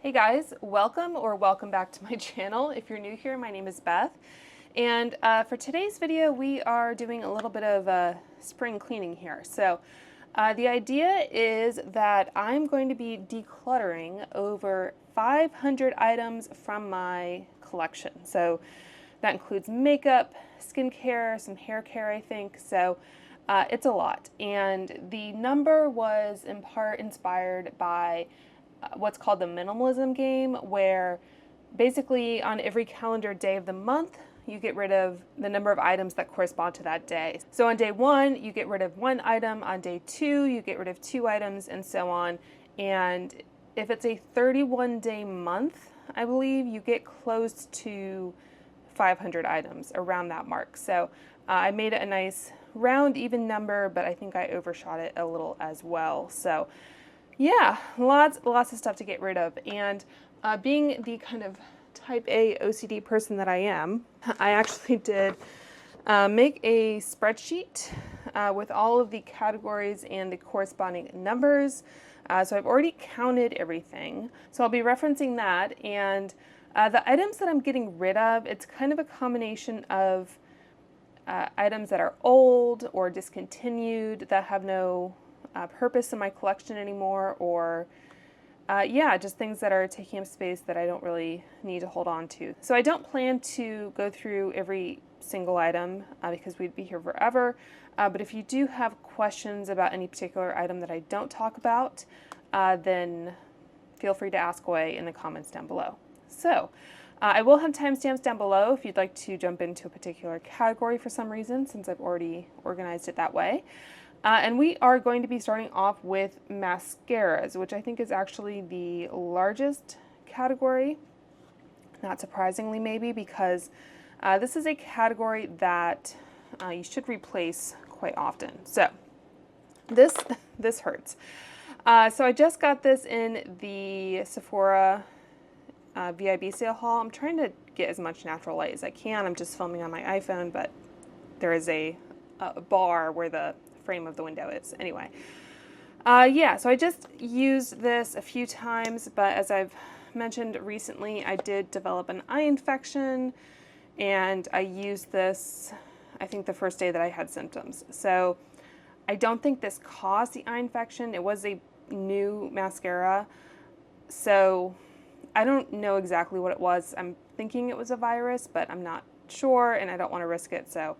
Hey guys, welcome back to my channel. If you're new here, my name is Beth, and for today's video we are doing a little bit of spring cleaning here. So the idea is that I'm going to be decluttering over 500 items from my collection. So that includes makeup, skincare, some hair care, I think. So it's a lot, and the number was in part inspired by what's called the minimalism game, where basically on every calendar day of the month you get rid of the number of items that correspond to that day. So on day 1 you get rid of 1 item, on day 2 you get rid of 2 items, and so on. And if it's a 31-day month, I believe, you get close to 500 items, around that mark. So I made it a nice round even number, but I think I overshot it a little as well. So yeah, lots of stuff to get rid of. And being the kind of type A OCD person that I am, I actually did make a spreadsheet with all of the categories and the corresponding numbers. So I've already counted everything. So I'll be referencing that. And the items that I'm getting rid of, it's kind of a combination of items that are old or discontinued, that have no purpose in my collection anymore, or yeah, just things that are taking up space that I don't really need to hold on to. So I don't plan to go through every single item because we'd be here forever. But if you do have questions about any particular item that I don't talk about, then feel free to ask away in the comments down below. So I will have timestamps down below if you'd like to jump into a particular category for some reason, since I've already organized it that way. And we are going to be starting off with mascaras, which I think is actually the largest category. Not surprisingly, maybe, because this is a category that you should replace quite often. So this hurts. So I just got this in the Sephora VIB sale haul. I'm trying to get as much natural light as I can. I'm just filming on my iPhone, but there is a bar where the frame of the window is. Anyway, yeah, so I just used this a few times, but as I've mentioned recently, I did develop an eye infection, and I used this, I think, the first day that I had symptoms. So I don't think this caused the eye infection. It was a new mascara, so I don't know exactly what it was. I'm thinking it was a virus, but I'm not sure, and I don't want to risk it. So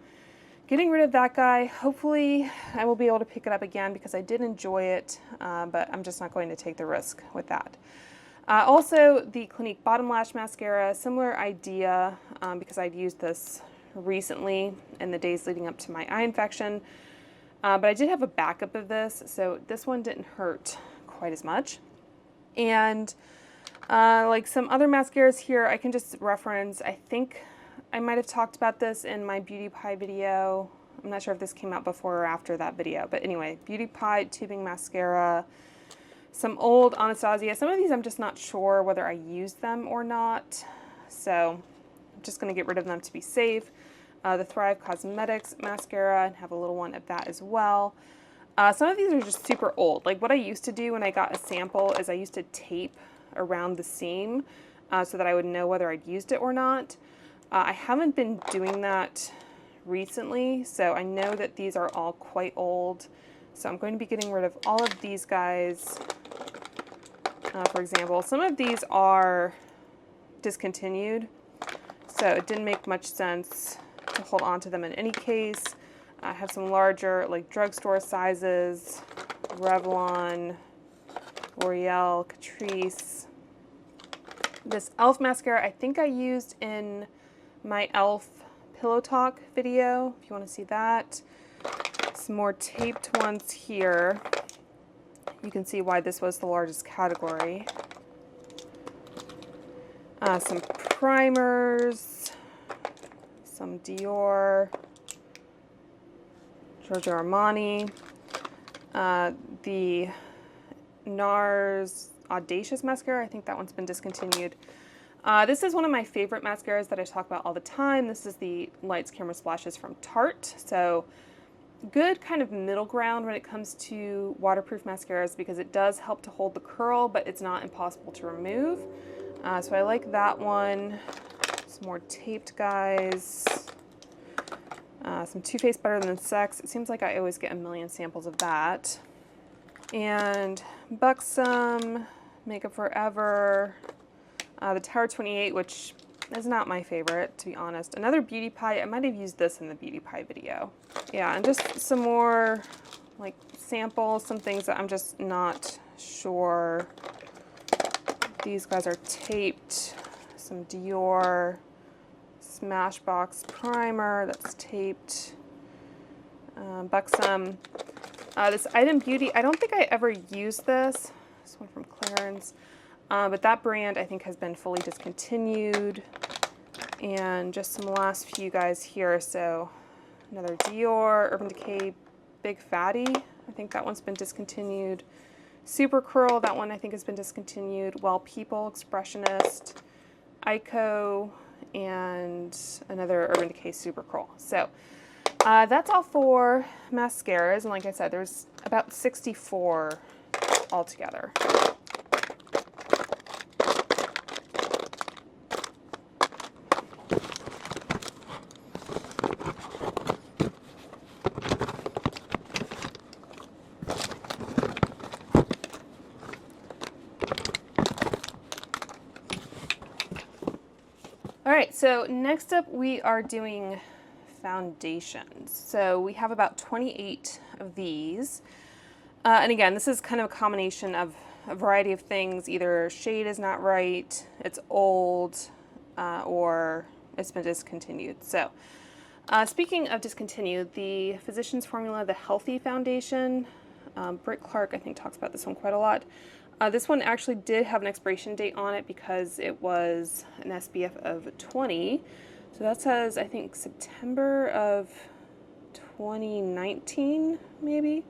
getting rid of that guy. Hopefully I will be able to pick it up again because I did enjoy it, but I'm just not going to take the risk with that. Also, the Clinique Bottom Lash Mascara, similar idea, because I'd used this recently in the days leading up to my eye infection, but I did have a backup of this, so this one didn't hurt quite as much. And like some other mascaras here, I can just reference, I think I might have talked about this in my Beauty Pie video. I'm not sure if this came out before or after that video, but anyway, Beauty Pie tubing mascara, some old Anastasia. Some of these I'm just not sure whether I used them or not, so I'm just going to get rid of them to be safe. The Thrive Cosmetics mascara, and have a little one of that as well. Some of these are just super old. Like what I used to do when I got a sample is I used to tape around the seam so that I would know whether I'd used it or not. I haven't been doing that recently, so I know that these are all quite old. So I'm going to be getting rid of all of these guys. For example, some of these are discontinued, so it didn't make much sense to hold on to them in any case. I have some larger, like drugstore sizes, Revlon, L'Oreal, Catrice. This e.l.f. mascara I think I used in my e.l.f. Pillow Talk video, if you want to see that. Some more taped ones here. You can see why this was the largest category. Some primers, some Dior, Giorgio Armani, the NARS Audacious mascara. I think that one's been discontinued. This is one of my favorite mascaras that I talk about all the time. This is the Lights Camera Splashes from Tarte. So good kind of middle ground when it comes to waterproof mascaras because it does help to hold the curl, but it's not impossible to remove. So I like that one. Some more taped guys. Some Too Faced Better Than Sex. It seems like I always get a million samples of that. And Buxom, Makeup Forever, the Tower 28, which is not my favorite, to be honest. Another Beauty Pie. I might have used this in the Beauty Pie video. Yeah, and just some more like samples, some things that I'm just not sure. These guys are taped. Some Dior Smashbox primer that's taped. Buxom. This Item Beauty, I don't think I ever used this. This one from Clarins. But that brand I think has been fully discontinued. And just some last few guys here. So another Dior, Urban Decay Big Fatty. I think that one's been discontinued. Super Curl, that one I think has been discontinued. Well People, Expressionist, Ico, and another Urban Decay Super Curl. So that's all for mascaras. And like I said, there's about 64 altogether. All right, so next up we are doing foundations. So we have about 28 of these. And again, this is kind of a combination of a variety of things. Either shade is not right, it's old, or it's been discontinued. So speaking of discontinued, the Physicians Formula, the Healthy Foundation, Britt Clark I think talks about this one quite a lot. This one actually did have an expiration date on it because it was an SPF of 20. So that says, I think, September of 2019, maybe?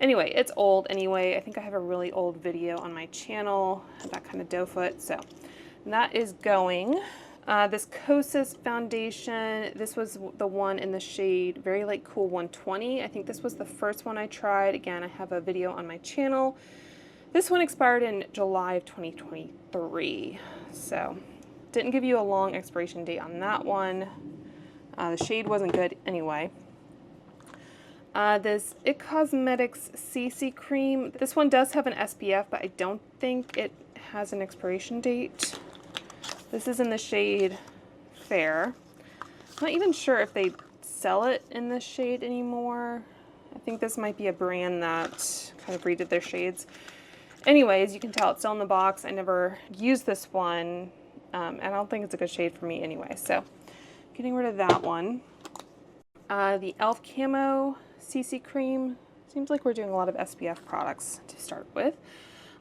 Anyway, it's old anyway. I think I have a really old video on my channel, that kind of doe foot. So that is going. This Kosas foundation, this was the one in the shade Very Light Cool 120. I think this was the first one I tried. Again, I have a video on my channel. This one expired in July of 2023, so didn't give you a long expiration date on that one. The shade wasn't good anyway. This It Cosmetics CC Cream, this one does have an SPF, but I don't think it has an expiration date. This is in the shade Fair. I'm not even sure if they sell it in this shade anymore. I think this might be a brand that kind of redid their shades. Anyways, you can tell it's still in the box. I never used this one, and I don't think it's a good shade for me anyway. So, getting rid of that one. The e.l.f. Camo CC Cream. Seems like we're doing a lot of SPF products to start with.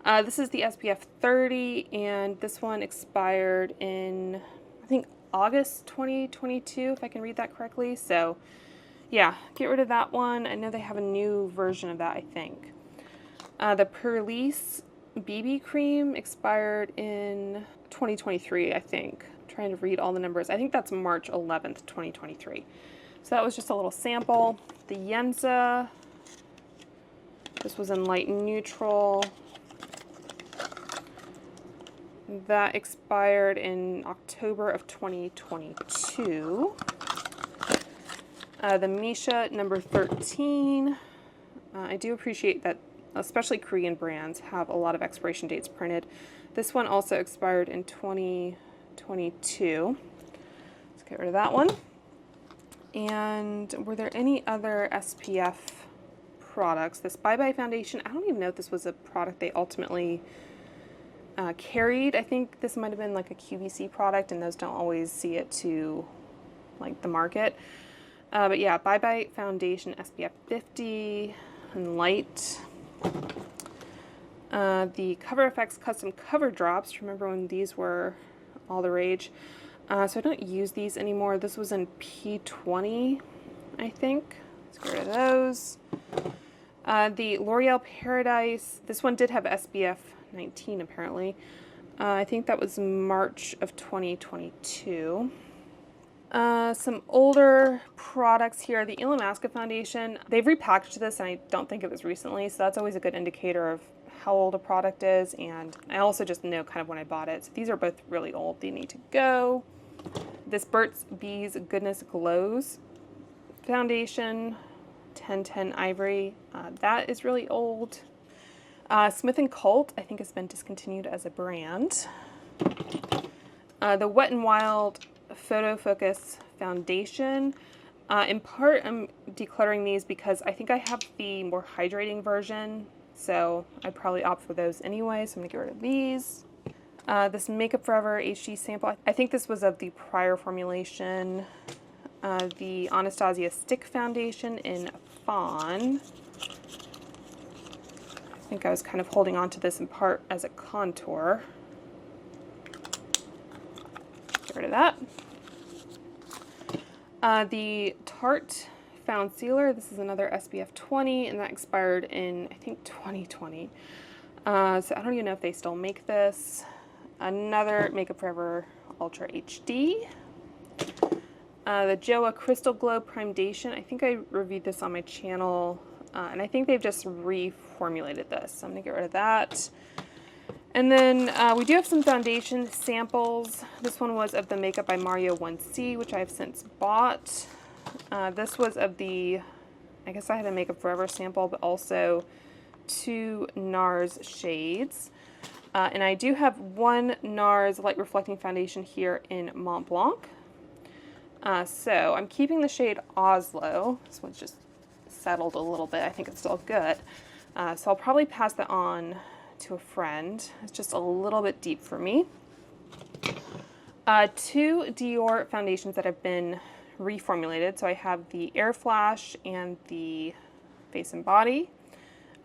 This is the SPF 30, and this one expired in, I think, August 2022, if I can read that correctly. So, yeah, get rid of that one. I know they have a new version of that, I think. The Perlice BB Cream expired in 2023, I think. I'm trying to read all the numbers. I think that's March 11th, 2023. So that was just a little sample. The Yenza, this was in light neutral. That expired in October of 2022. The Misha number 13. I do appreciate that especially Korean brands have a lot of expiration dates printed. This one also expired in 2022. Let's get rid of that one. And were there any other SPF products? This Bye Bye Foundation, I don't even know if this was a product they ultimately carried. I think this might have been like a QVC product, and those don't always see it to like the market. But yeah, Bye Bye Foundation SPF 50 and light. The Cover FX Custom Cover Drops. Remember when these were all the rage? So I don't use these anymore. This was in P20, I think. Let's get rid of those. The L'Oreal Paradise. This one did have SPF 19 apparently. I think that was March of 2022. Some older products here. The Illamasqua foundation, they've repackaged this, and I don't think it was recently, so that's always a good indicator of how old a product is, and I also just know kind of when I bought it. So these are both really old. They need to go. This Burt's Bees Goodness Glows foundation, 1010 Ivory. That is really old. Smith & Colt, I think, has been discontinued as a brand. The Wet n Wild Photo Focus foundation. In part, I'm decluttering these because I think I have the more hydrating version, so I'd probably opt for those anyway, so I'm gonna get rid of these. This Makeup Forever HD sample, I think this was of the prior formulation. The Anastasia Stick Foundation in Fawn. I think I was kind of holding on to this in part as a contour. Get rid of that. The Tarte Found Sealer, this is another SPF 20, and that expired in, I think, 2020. So I don't even know if they still make this. Another Makeup Forever Ultra HD. The Joa Crystal Glow Primedation, I think I reviewed this on my channel, and I think they've just reformulated this, so I'm going to get rid of that. And then we do have some foundation samples. This one was of the Makeup by Mario 1C, which I've since bought. This was of the, I guess I had a Makeup Forever sample, but also 2 NARS shades. And I do have one NARS Light Reflecting Foundation here in Mont Blanc. So I'm keeping the shade Oslo. This one's just settled a little bit. I think it's still good. So I'll probably pass that on to a friend. It's just a little bit deep for me. 2 Dior foundations that have been reformulated. So I have the Air Flash and the Face and Body,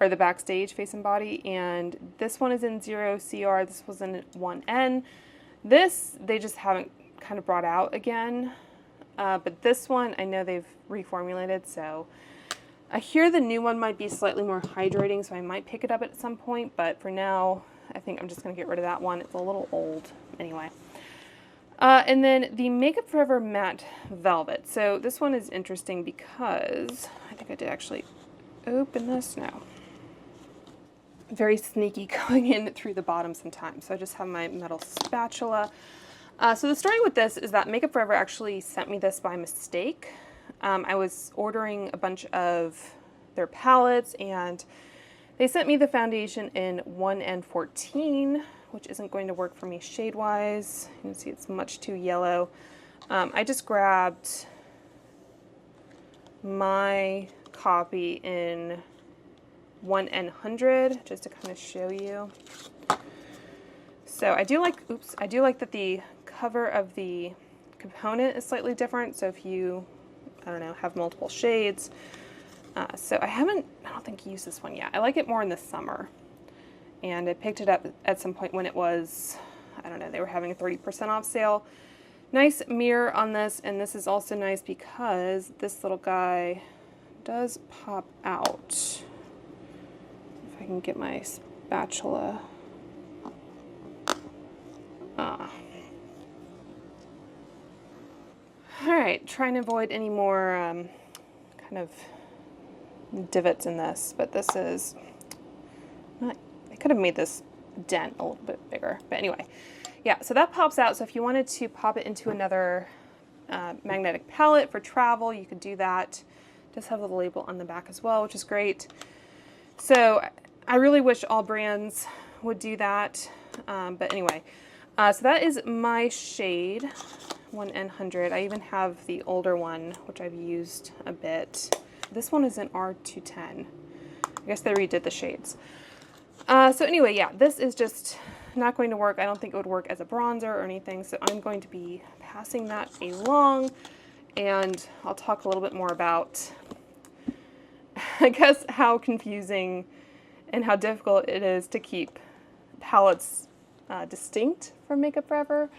or the Backstage Face and Body, and this one is in 0CR, this was in 1N. This, they just haven't kind of brought out again, but this one, I know they've reformulated, so I hear the new one might be slightly more hydrating, so I might pick it up at some point, but for now, I think I'm just going to get rid of that one. It's a little old anyway. And then the Makeup Forever Matte Velvet. So this one is interesting because, I think I did actually open this now. Very sneaky going in through the bottom sometimes. So I just have my metal spatula. So the story with this is that Makeup Forever actually sent me this by mistake. I was ordering a bunch of their palettes, and they sent me the foundation in 1N14, which isn't going to work for me shade-wise. You can see it's much too yellow. I just grabbed my copy in 1N100 just to kind of show you. So I do like, I do like that the cover of the component is slightly different. So if you, I don't know, have multiple shades. So I don't think used this one yet. I like it more in the summer. And I picked it up at some point when it was, I don't know, they were having a 30% off sale. Nice mirror on this, and this is also nice because this little guy does pop out. If I can get my spatula. Alright, trying to avoid any more kind of divots in this, but this is not, I could have made this dent a little bit bigger, but anyway, yeah, so that pops out. So if you wanted to pop it into another magnetic palette for travel, you could do that. It does have the label on the back as well, which is great. So I really wish all brands would do that, but anyway, so that is my shade, 1N100. I even have the older one, which I've used a bit. This one is in R210. I guess they redid the shades. So anyway, yeah, this is just not going to work. I don't think it would work as a bronzer or anything, so I'm going to be passing that along, and I'll talk a little bit more about, I guess, how confusing and how difficult it is to keep palettes distinct from Makeup Forever,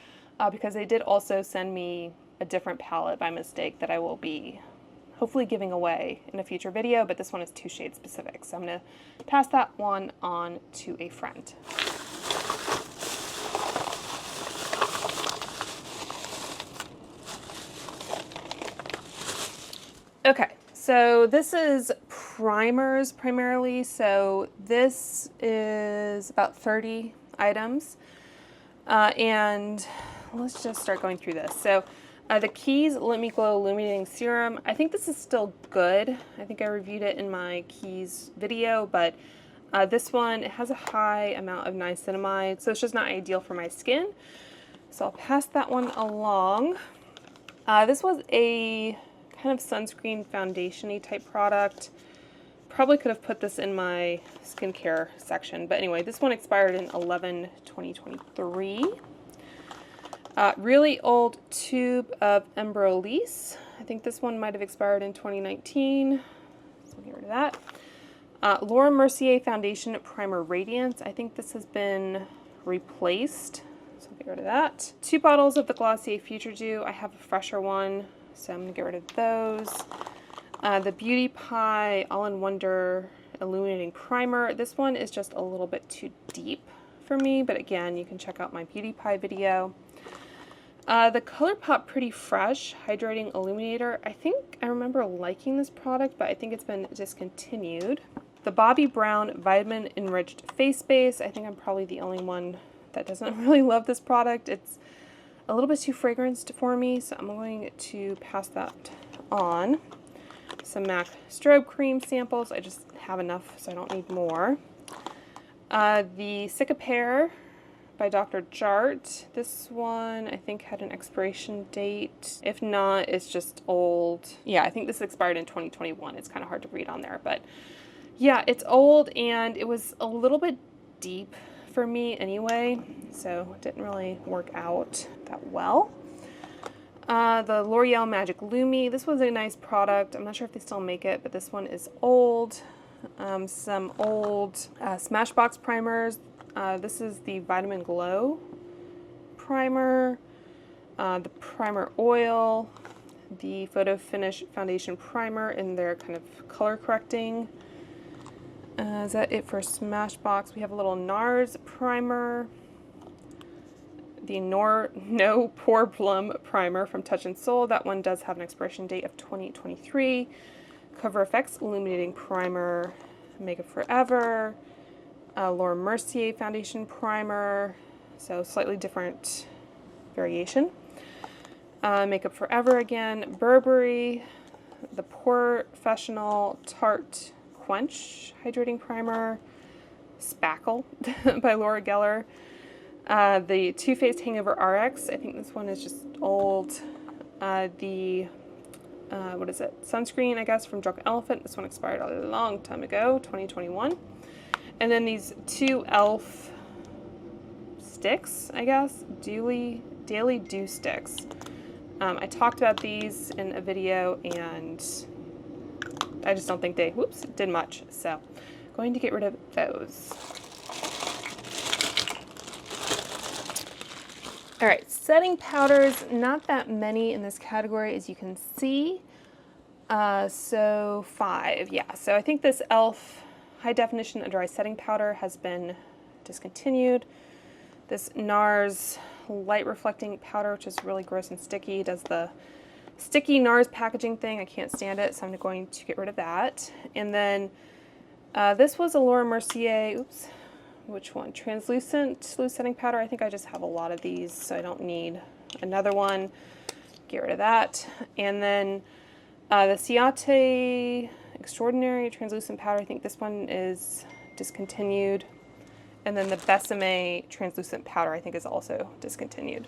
because they did also send me a different palette by mistake that I will be hopefully giving away in a future video, but this one is 2 shades specific, so I'm going to pass that one on to a friend. Okay, so this is primers primarily. So this is about 30 items. And let's just start going through this. So the Keys Let Me Glow Illuminating Serum. I think this is still good. I think I reviewed it in my Keys video, but this one, it has a high amount of niacinamide, so it's just not ideal for my skin. So I'll pass that one along. This was a kind of sunscreen foundation-y type product. Probably could have put this in my skincare section, but anyway, this one expired in 11/2023. Really old tube of Embryolisse. I think this one might have expired in 2019, so we'll get rid of that. Laura Mercier Foundation Primer Radiance. I think this has been replaced, so we'll get rid of that. 2 bottles of the Glossier Future Dew. I have a fresher one, so I'm going to get rid of those. The Beauty Pie All-in Wonder Illuminating Primer. This one is just a little bit too deep for me, but again, you can check out my Beauty Pie video. The ColourPop Pretty Fresh Hydrating Illuminator. I think I remember liking this product, but I think it's been discontinued. The Bobbi Brown Vitamin Enriched Face Base. I think I'm probably the only one that doesn't really love this product. It's a little bit too fragranced for me, so I'm going to pass that on. Some MAC Strobe Cream samples. I just have enough, so I don't need more. The Cicapair by Dr. Jart. This one I think had an expiration date. If not, it's just old. Yeah, I think this expired in 2021. It's kind of hard to read on there, but yeah, it's old and it was a little bit deep for me anyway, so it didn't really work out that well. The L'Oreal Magic Lumi. This was a nice product. I'm not sure if they still make it, but this one is old. Some old Smashbox primers. This is the Vitamin Glow primer, the primer oil, the Photo Finish Foundation primer in their kind of color correcting. Is that it for Smashbox? We have a little NARS primer, the No Pore Plum primer from Touch in Soul. That one does have an expiration date of 2023. Cover FX Illuminating Primer, Makeup Forever. Laura Mercier Foundation Primer, so slightly different variation. Makeup Forever again. Burberry, the Professional Tarte Quench Hydrating Primer. Spackle by Laura Geller. The Too Faced Hangover RX. I think this one is just old. What is it? Sunscreen, I guess, from Drunk Elephant. This one expired a long time ago, 2021. And then these 2 e.l.f. sticks, I guess, Daily Dew Sticks. I talked about these in a video, and I just don't think they, did much. So, going to get rid of those. All right, setting powders, not that many in this category, as you can see. So 5, yeah. So I think this e.l.f. High Definition Under Eye Setting Powder has been discontinued. This NARS Light Reflecting Powder, which is really gross and sticky, does the sticky NARS packaging thing. I can't stand it, so I'm going to get rid of that. And then this was a Laura Mercier, which one? Translucent Loose Setting Powder. I think I just have a lot of these, so I don't need another one. Get rid of that. And then the Ciate Extraordinary Translucent Powder. I think this one is discontinued. And then the Besame Translucent Powder I think is also discontinued.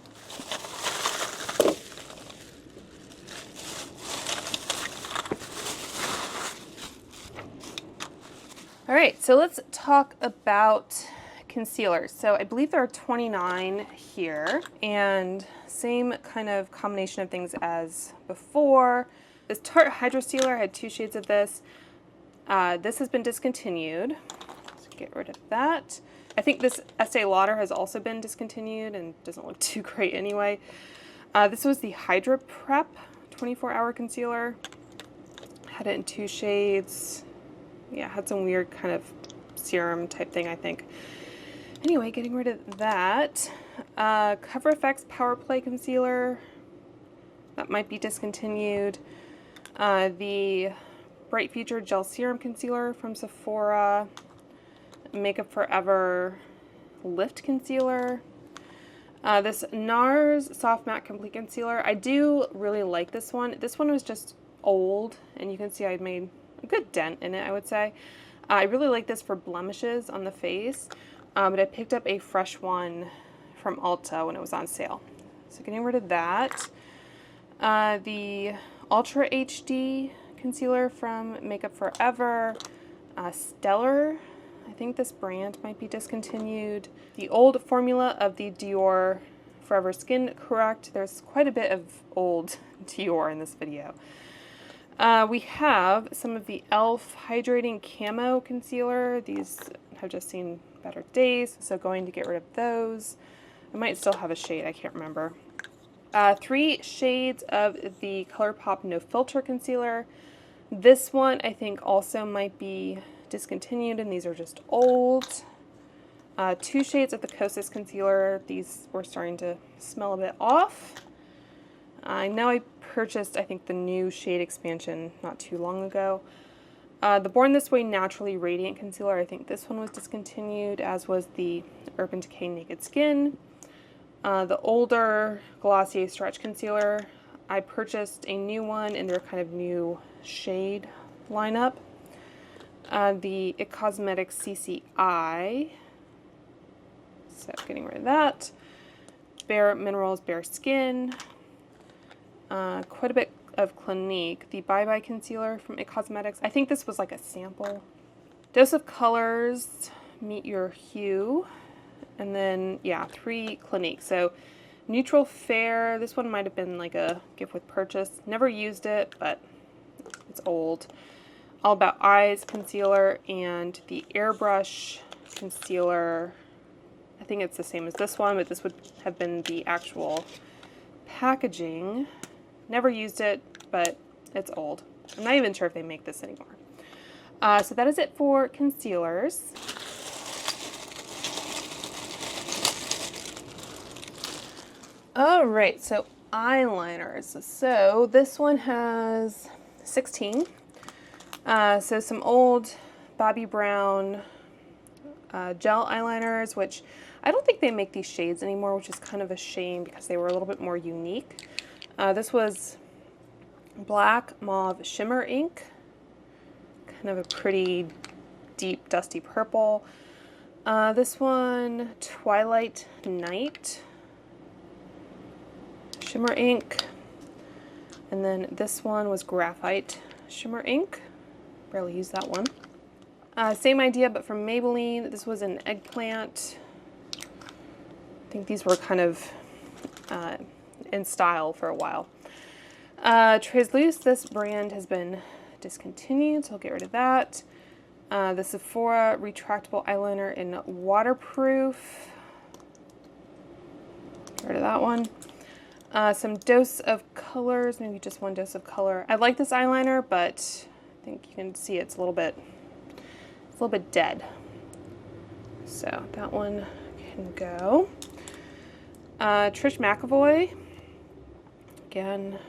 All right, so let's talk about concealers. So I believe there are 29 here, and same kind of combination of things as before. This Tarte Hydro Sealer, I had 2 shades of this. This has been discontinued. Let's get rid of that. I think this Estee Lauder has also been discontinued and doesn't look too great anyway. This was the Hydra Prep 24-hour concealer. Had it in 2 shades. Yeah, had some weird kind of serum type thing, I think. Anyway, getting rid of that. Cover FX Power Play Concealer. That might be discontinued. The Bright Future Gel Serum Concealer from Sephora, Makeup Forever Lift Concealer, this NARS Soft Matte Complete Concealer. I do really like this one. This one was just old, and you can see I made a good dent in it, I would say. I really like this for blemishes on the face, but I picked up a fresh one from Ulta when it was on sale. So getting rid of that. The Ultra HD Concealer from Makeup Forever, Stellar. I think this brand might be discontinued. The old formula of the Dior Forever Skin Correct. There's quite a bit of old Dior in this video. We have some of the e.l.f. Hydrating Camo Concealer. These have just seen better days, so going to get rid of those. I might still have a shade, I can't remember. 3 shades of the ColourPop No Filter Concealer. This one I think also might be discontinued, and these are just old. 2 shades of the Kosas Concealer. These were starting to smell a bit off. I know I purchased, I think, the new shade expansion not too long ago. The Born This Way Naturally Radiant Concealer. I think this one was discontinued, as was the Urban Decay Naked Skin. The older Glossier Stretch Concealer. I purchased a new one in their kind of new shade lineup. The It Cosmetics CCI. So getting rid of that. Bare Minerals Bare Skin. Quite a bit of Clinique. The Bye Bye Concealer from It Cosmetics. I think this was like a sample. Dose of Colors Meet Your Hue. And then, yeah, 3 Clinique. So Neutral Fair. This one might have been like a gift with purchase. Never used it, but it's old. All About Eyes Concealer and the Airbrush Concealer. I think it's the same as this one, but this would have been the actual packaging. Never used it, but it's old. I'm not even sure if they make this anymore. So that is it for concealers. All right, so eyeliners. So this one has 16. So some old Bobbi Brown gel eyeliners, which I don't think they make these shades anymore, which is kind of a shame because they were a little bit more unique. This was Black Mauve Shimmer Ink, kind of a pretty deep dusty purple. This one, Twilight Night Shimmer Ink. And then this one was Graphite Shimmer Ink. Barely used that one. Same idea, but from Maybelline. This was an Eggplant. I think these were kind of in style for a while. Transluce, this brand has been discontinued, so I'll get rid of that. The Sephora Retractable Eyeliner in Waterproof. Get rid of that one. Some Dose of Colors, maybe just 1 dose of color. I like this eyeliner, but I think you can see it's a little bit dead. So that one can go. Trish McAvoy. Again,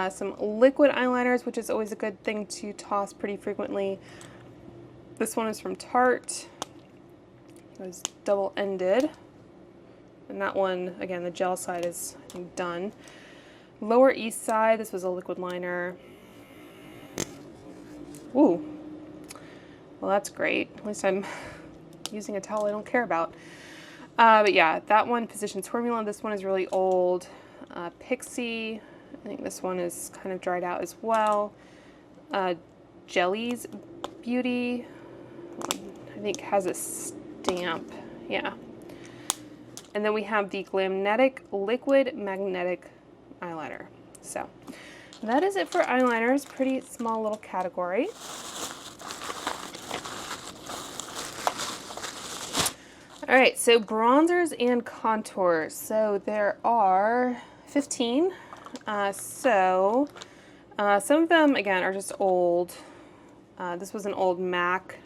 some liquid eyeliners, which is always a good thing to toss pretty frequently. This one is from Tarte. It was double-ended. And that one, again, the gel side is, I think, done. Lower East Side, this was a liquid liner. Ooh. Well, that's great. At least I'm using a towel I don't care about. But yeah, that one, Physicians Formula. This one is really old. Pixie. I think this one is kind of dried out as well. Jelly's Beauty. I think has a stamp. Yeah. And then we have the Glamnetic Liquid Magnetic Eyeliner. So that is it for eyeliners. Pretty small little category. All right, so bronzers and contours. So there are 15. Some of them, again, are just old. This was an old MAC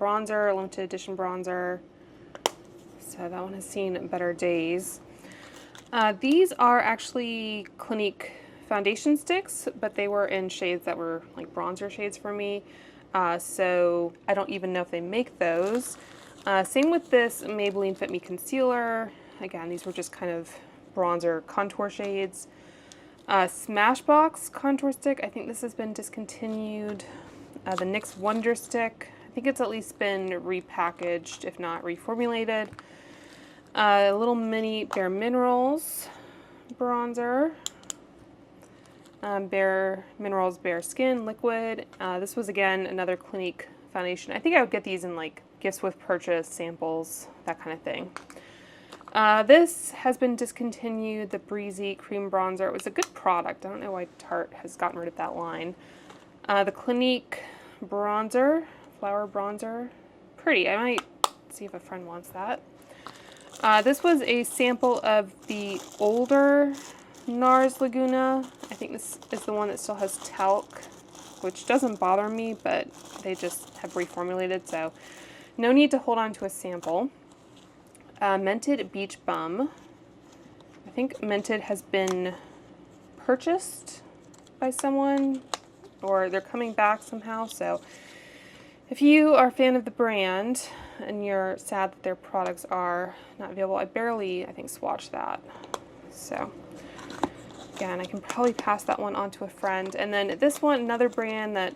bronzer, limited edition bronzer. So that one has seen better days. These are actually Clinique foundation sticks, but they were in shades that were like bronzer shades for me. So I don't even know if they make those. Same with this Maybelline Fit Me Concealer. Again, these were just kind of bronzer contour shades. Smashbox contour stick, I think this has been discontinued. The NYX Wonder Stick, I think it's at least been repackaged, if not reformulated. Little mini Bare Minerals bronzer. Bare Minerals Bare Skin Liquid. This was, again, another Clinique foundation. I think I would get these in like gifts with purchase, samples, that kind of thing. This has been discontinued, the Breezy Cream Bronzer. It was a good product. I don't know why Tarte has gotten rid of that line. The Clinique Bronzer, Flower Bronzer. Pretty. I might see if a friend wants that. This was a sample of the older NARS Laguna. I think this is the one that still has talc, which doesn't bother me, but they just have reformulated, so no need to hold on to a sample. Mented Beach Bum. I think Mented has been purchased by someone, or they're coming back somehow, so if you are a fan of the brand and you're sad that their products are not available, I barely, I think, swatched that. So again, I can probably pass that one on to a friend. And then this one, another brand that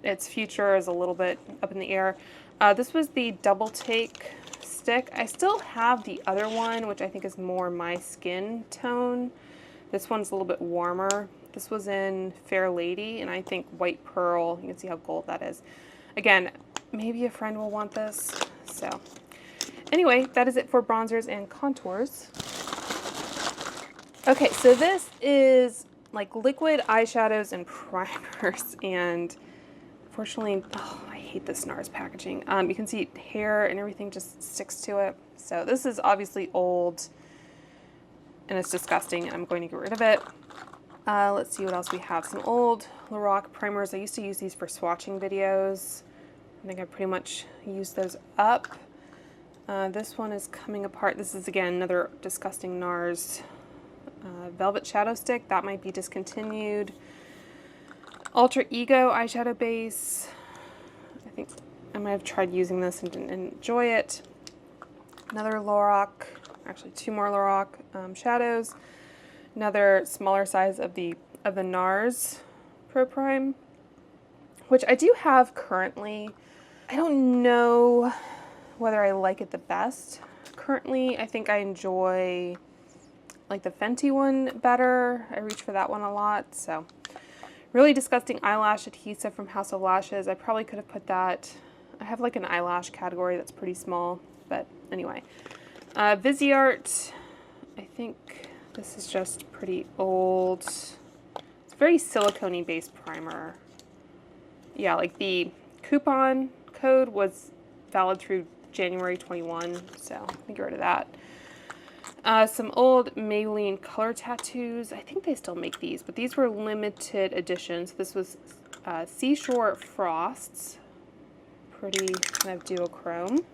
its future is a little bit up in the air. This was the Double Take stick. I still have the other one, which I think is more my skin tone. This one's a little bit warmer. This was in Fair Lady, and I think White Pearl. You can see how gold that is. Again, maybe a friend will want this. So anyway, that is it for bronzers and contours. Okay, so this is like liquid eyeshadows and primers, and unfortunately, oh, I hate this NARS packaging. You can see hair and everything just sticks to it. So this is obviously old and it's disgusting. I'm going to get rid of it. Let's see what else we have. Some old Lorac primers. I used to use these for swatching videos. I think I pretty much used those up. This one is coming apart. This is, again, another disgusting NARS Velvet Shadow Stick. That might be discontinued. Alter Ego eyeshadow base. I think I might have tried using this and didn't enjoy it. Another Lorac, actually two more Lorac shadows. Another smaller size of the NARS Pro Prime, which I do have currently. I don't know whether I like it the best. Currently, I think I enjoy like the Fenty one better. I reach for that one a lot. So really disgusting eyelash adhesive from House of Lashes. I probably could have put that. I have like an eyelash category that's pretty small, but anyway. Viseart, I think this is just pretty old. It's a very silicone-y based primer. Yeah, like the coupon code was valid through January 21, so I can get rid of that. Some old Maybelline color tattoos. I think they still make these, but these were limited editions. This was Seashore Frosts. Pretty kind of duochrome.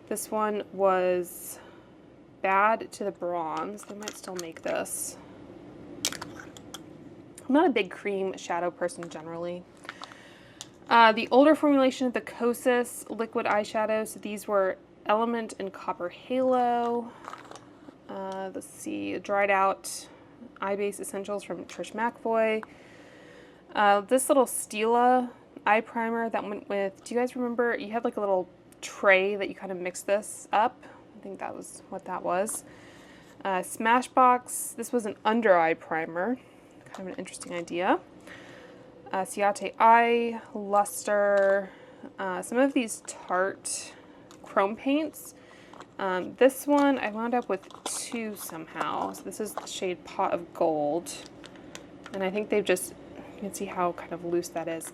This one was Bad to the Bronze. They might still make this. I'm not a big cream shadow person generally. The older formulation of the Kosas liquid eyeshadows. These were Element and Copper Halo. Let's see, Dried Out Eye Base Essentials from Trish McFoy. This little Stila eye primer that went with, do you guys remember, you had like a little tray that you kind of mixed this up. I think that was what that was. Smashbox, this was an under eye primer. Kind of an interesting idea. Ciate Eye, Luster, some of these Tarte chrome paints. This one, I wound up with two somehow. So this is the shade Pot of Gold. And I think they've just, you can see how kind of loose that is.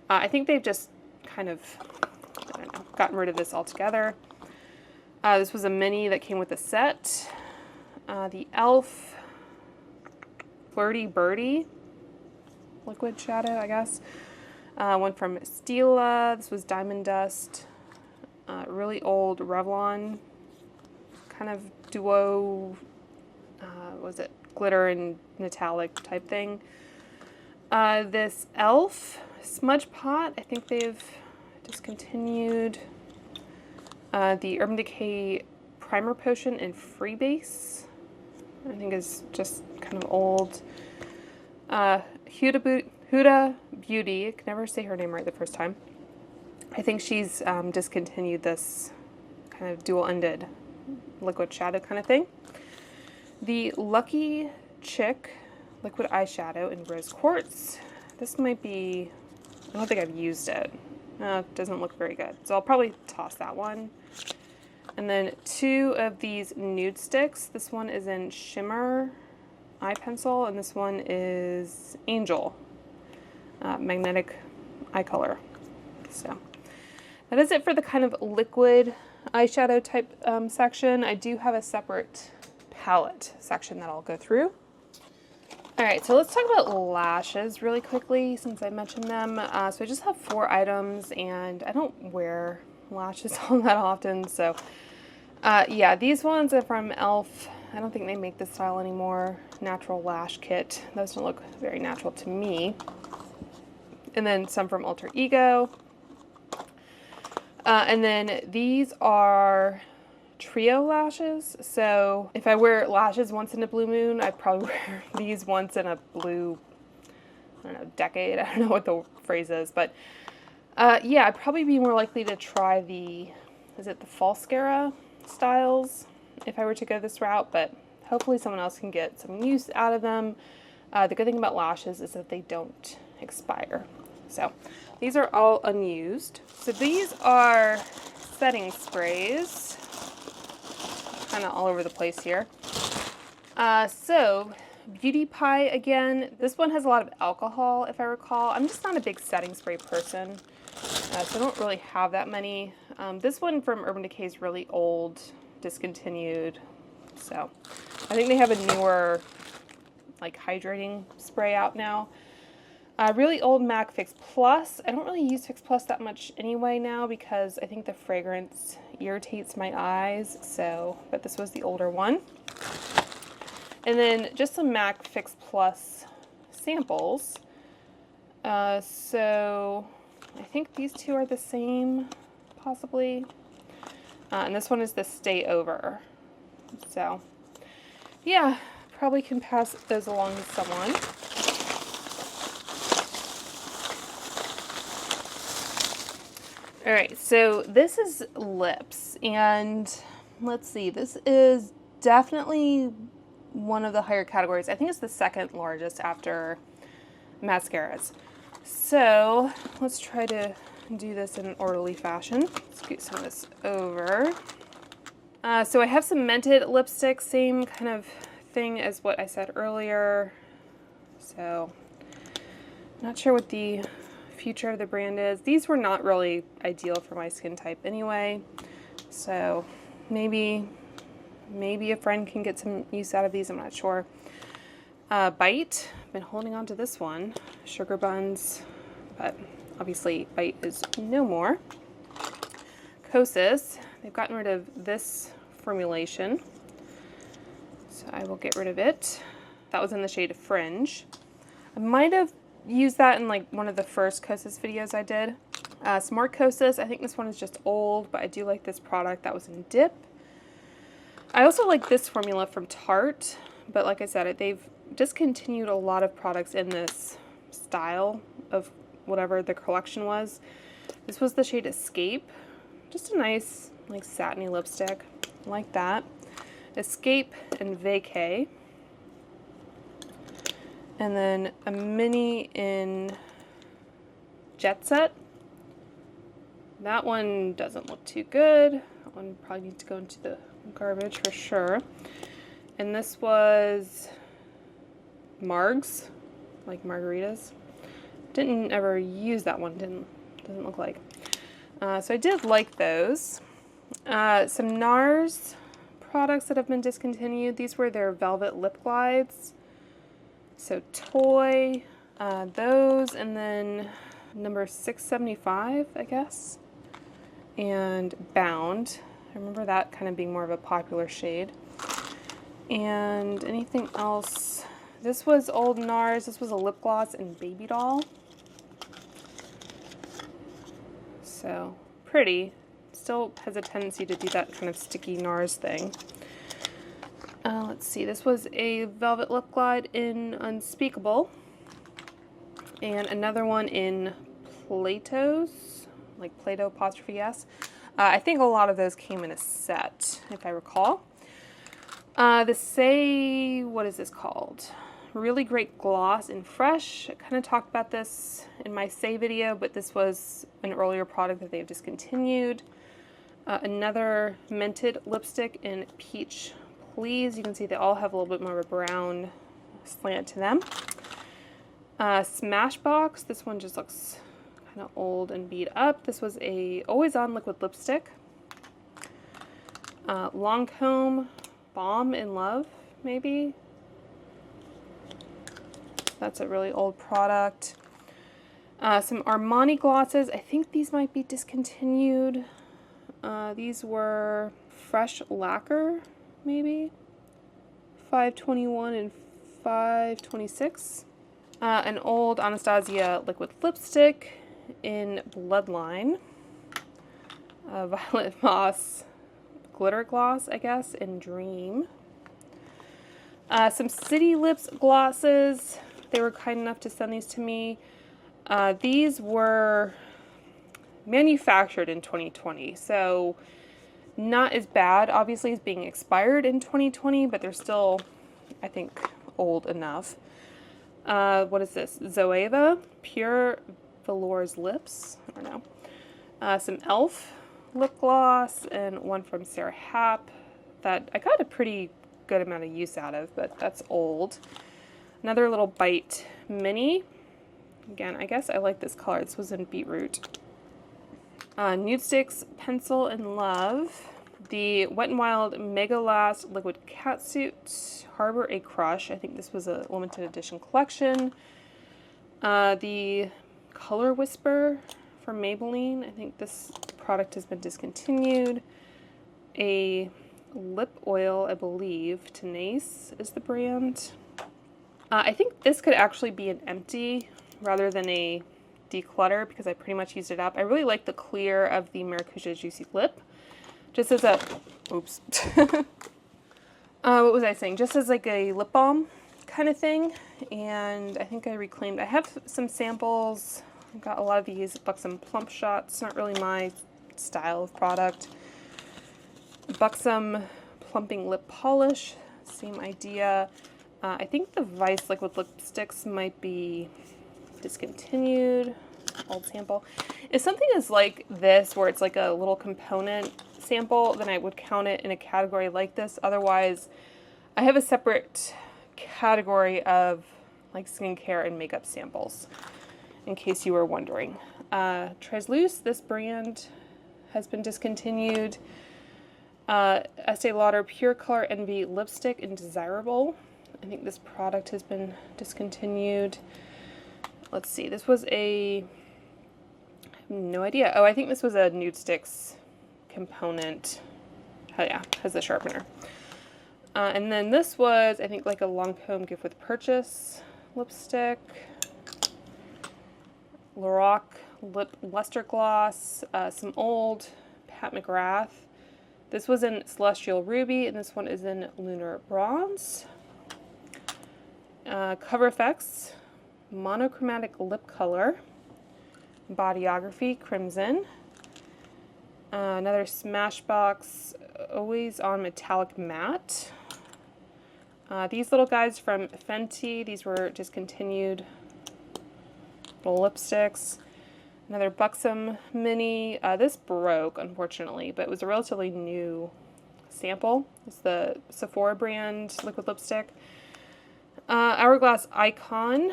I think they've just kind of, I don't know, gotten rid of this altogether. This was a mini that came with a set. The e.l.f. Flirty Birdie liquid shadow, I guess. One from Stila. This was Diamond Dust. Really old Revlon kind of duo was it glitter and metallic type thing. This e.l.f. smudge pot, I think they've discontinued. The Urban Decay Primer Potion in Freebase, I think is just kind of old. Huda Beauty, I can never say her name right the first time. I think she's discontinued this kind of dual-ended liquid shadow kind of thing. The Lucky Chick liquid eyeshadow in Rose Quartz. This might be, I don't think I've used it. It doesn't look very good, so I'll probably toss that one. And then 2 of these nude sticks. This one is in Shimmer Eye Pencil, and this one is Angel Magnetic Eye Color. So that is it for the kind of liquid eyeshadow type section. I do have a separate palette section that I'll go through. Alright, so let's talk about lashes really quickly since I mentioned them. So I just have 4 items and I don't wear lashes all that often, so yeah, these ones are from e.l.f. I don't think they make this style anymore. Natural Lash Kit. Those don't look very natural to me. And then some from Alter Ego. And then these are trio lashes. So if I wear lashes once in a blue moon, I'd probably wear these once in a blue, I don't know, decade. I don't know what the phrase is, but yeah, I'd probably be more likely to try the, is it the Mascara styles if I were to go this route, but hopefully someone else can get some use out of them. The good thing about lashes is that they don't expire. So these are all unused. So these are setting sprays, kind of all over the place here. So Beauty Pie again. This one has a lot of alcohol, if I recall. I'm just not a big setting spray person, so I don't really have that many. This one from Urban Decay is really old, discontinued. So I think they have a newer, like, hydrating spray out now. Really old MAC Fix Plus. I don't really use Fix Plus that much anyway now because I think the fragrance irritates my eyes. So, but this was the older one. And then just some MAC Fix Plus samples. So I think these 2 are the same, possibly. And this one is the Stay Over. So yeah, probably can pass those along to someone. All right, so this is lips, and let's see, this is definitely one of the higher categories. I think it's the second largest after mascaras. So let's try to do this in an orderly fashion. Scoot some of this over. So I have some mented lipstick, same kind of thing as what I said earlier. So not sure what the future of the brand is. These were not really ideal for my skin type anyway, so maybe a friend can get some use out of these, I'm not sure. Bite, I've been holding on to this one. Sugar Buns, but obviously Bite is no more. Kosas, they've gotten rid of this formulation, so I will get rid of it. That was in the shade Fringe. I might have used that in like one of the first Kosas videos I did. Some more Kosas. I think this one is just old, but I do like this product. That was in Dip. I also like this formula from Tarte, but like I said, they've discontinued a lot of products in this style of whatever the collection was. This was the shade Escape. Just a nice, like, satiny lipstick. I like that. Escape and Vacay. And then a mini in Jet Set. That one doesn't look too good. That one probably needs to go into the garbage for sure. And this was Margs, like margaritas. Didn't ever use that one, doesn't look like. So I did like those. Some NARS products that have been discontinued. These were their Velvet Lip Glides. So Toy, those, and then number 675, I guess, and Bound. I remember that kind of being more of a popular shade. And anything else? This was old NARS. This was a lip gloss and baby doll. So pretty. Still has a tendency to do that kind of sticky NARS thing. Let's see. This was a Velvet Lip Glide in Unspeakable. And another one in Plato's, like Play-Doh apostrophe S. I think a lot of those came in a set, if I recall. What is this called? Really great gloss in Fresh. I kind of talked about this in my Say video, but this was an earlier product that they've discontinued. Another Mented lipstick in Peach Please. You can see they all have a little bit more of a brown slant to them. Smashbox. This one just looks kind of old and beat up. This was a Always On liquid lipstick. Lancome Balm in Love, maybe. That's a really old product. Some Armani glosses. I think these might be discontinued. These were Fresh Lacquer, maybe. 521 and 526. An old Anastasia liquid lipstick in Bloodline. Violet Moss glitter gloss, I guess, in Dream. Some City Lips glosses. They were kind enough to send these to me. These were manufactured in 2020, so not as bad, obviously, as being expired in 2020, but they're still, I think, old enough. What is this? Zoeva Pure Velours Lips. I don't know. Some e.l.f. lip gloss and one from Sarah Happ that I got a pretty good amount of use out of, but that's old. Another little Bite Mini. Again, I guess I like this color. This was in Beetroot. Nude Sticks Pencil in Love. The Wet n Wild Mega Last Liquid Catsuit Harbor a Crush. I think this was a limited edition collection. The Color Whisper from Maybelline. I think this product has been discontinued. A lip oil, I believe. Tenace is the brand. I think this could actually be an empty rather than a Declutter because I pretty much used it up. I really like the clear of the Maracuja Juicy Lip. Just as a, oops. What was I saying? Just as like a lip balm kind of thing. And I think I reclaimed, I have some samples. I've got a lot of these, Buxom Plump Shots. Not really my style of product. Buxom Plumping Lip Polish. Same idea. I think the Vice liquid lipsticks might be discontinued. Old sample. If something is like this, where it's like a little component sample, then I would count it in a category like this. Otherwise, I have a separate category of like skincare and makeup samples, in case you were wondering. Transluce, this brand has been discontinued. Estee Lauder Pure Color Envy Lipstick in Desirable. I think this product has been discontinued. Let's see, this was a, I have no idea. Oh, I think this was a Nude Sticks component. Oh yeah, has a sharpener. And then this was, I think, like a Lancome Gift with Purchase lipstick. Lorac Lip Luster Gloss. Some old Pat McGrath. This was in Celestial Ruby, and this one is in Lunar Bronze. Cover Effects Monochromatic Lip Color. Bodyography Crimson. Another Smashbox Always On Metallic Matte. These little guys from Fenty, these were discontinued. Little lipsticks. Another Buxom Mini. This broke, unfortunately, but it was a relatively new sample. It's the Sephora brand liquid lipstick. Hourglass Icon,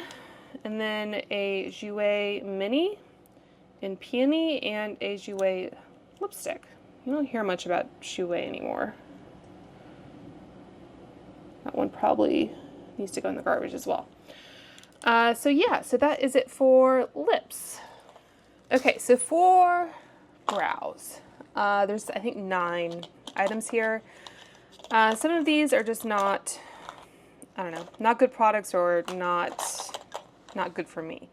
and then a Jouer Mini in Peony, and a Jouer lipstick. You don't hear much about Jouer anymore. That one probably needs to go in the garbage as well. So yeah, so that is it for lips. Okay, so for brows, there's I think 9 items here. Some of these are just not, I don't know, not good products or not good for me.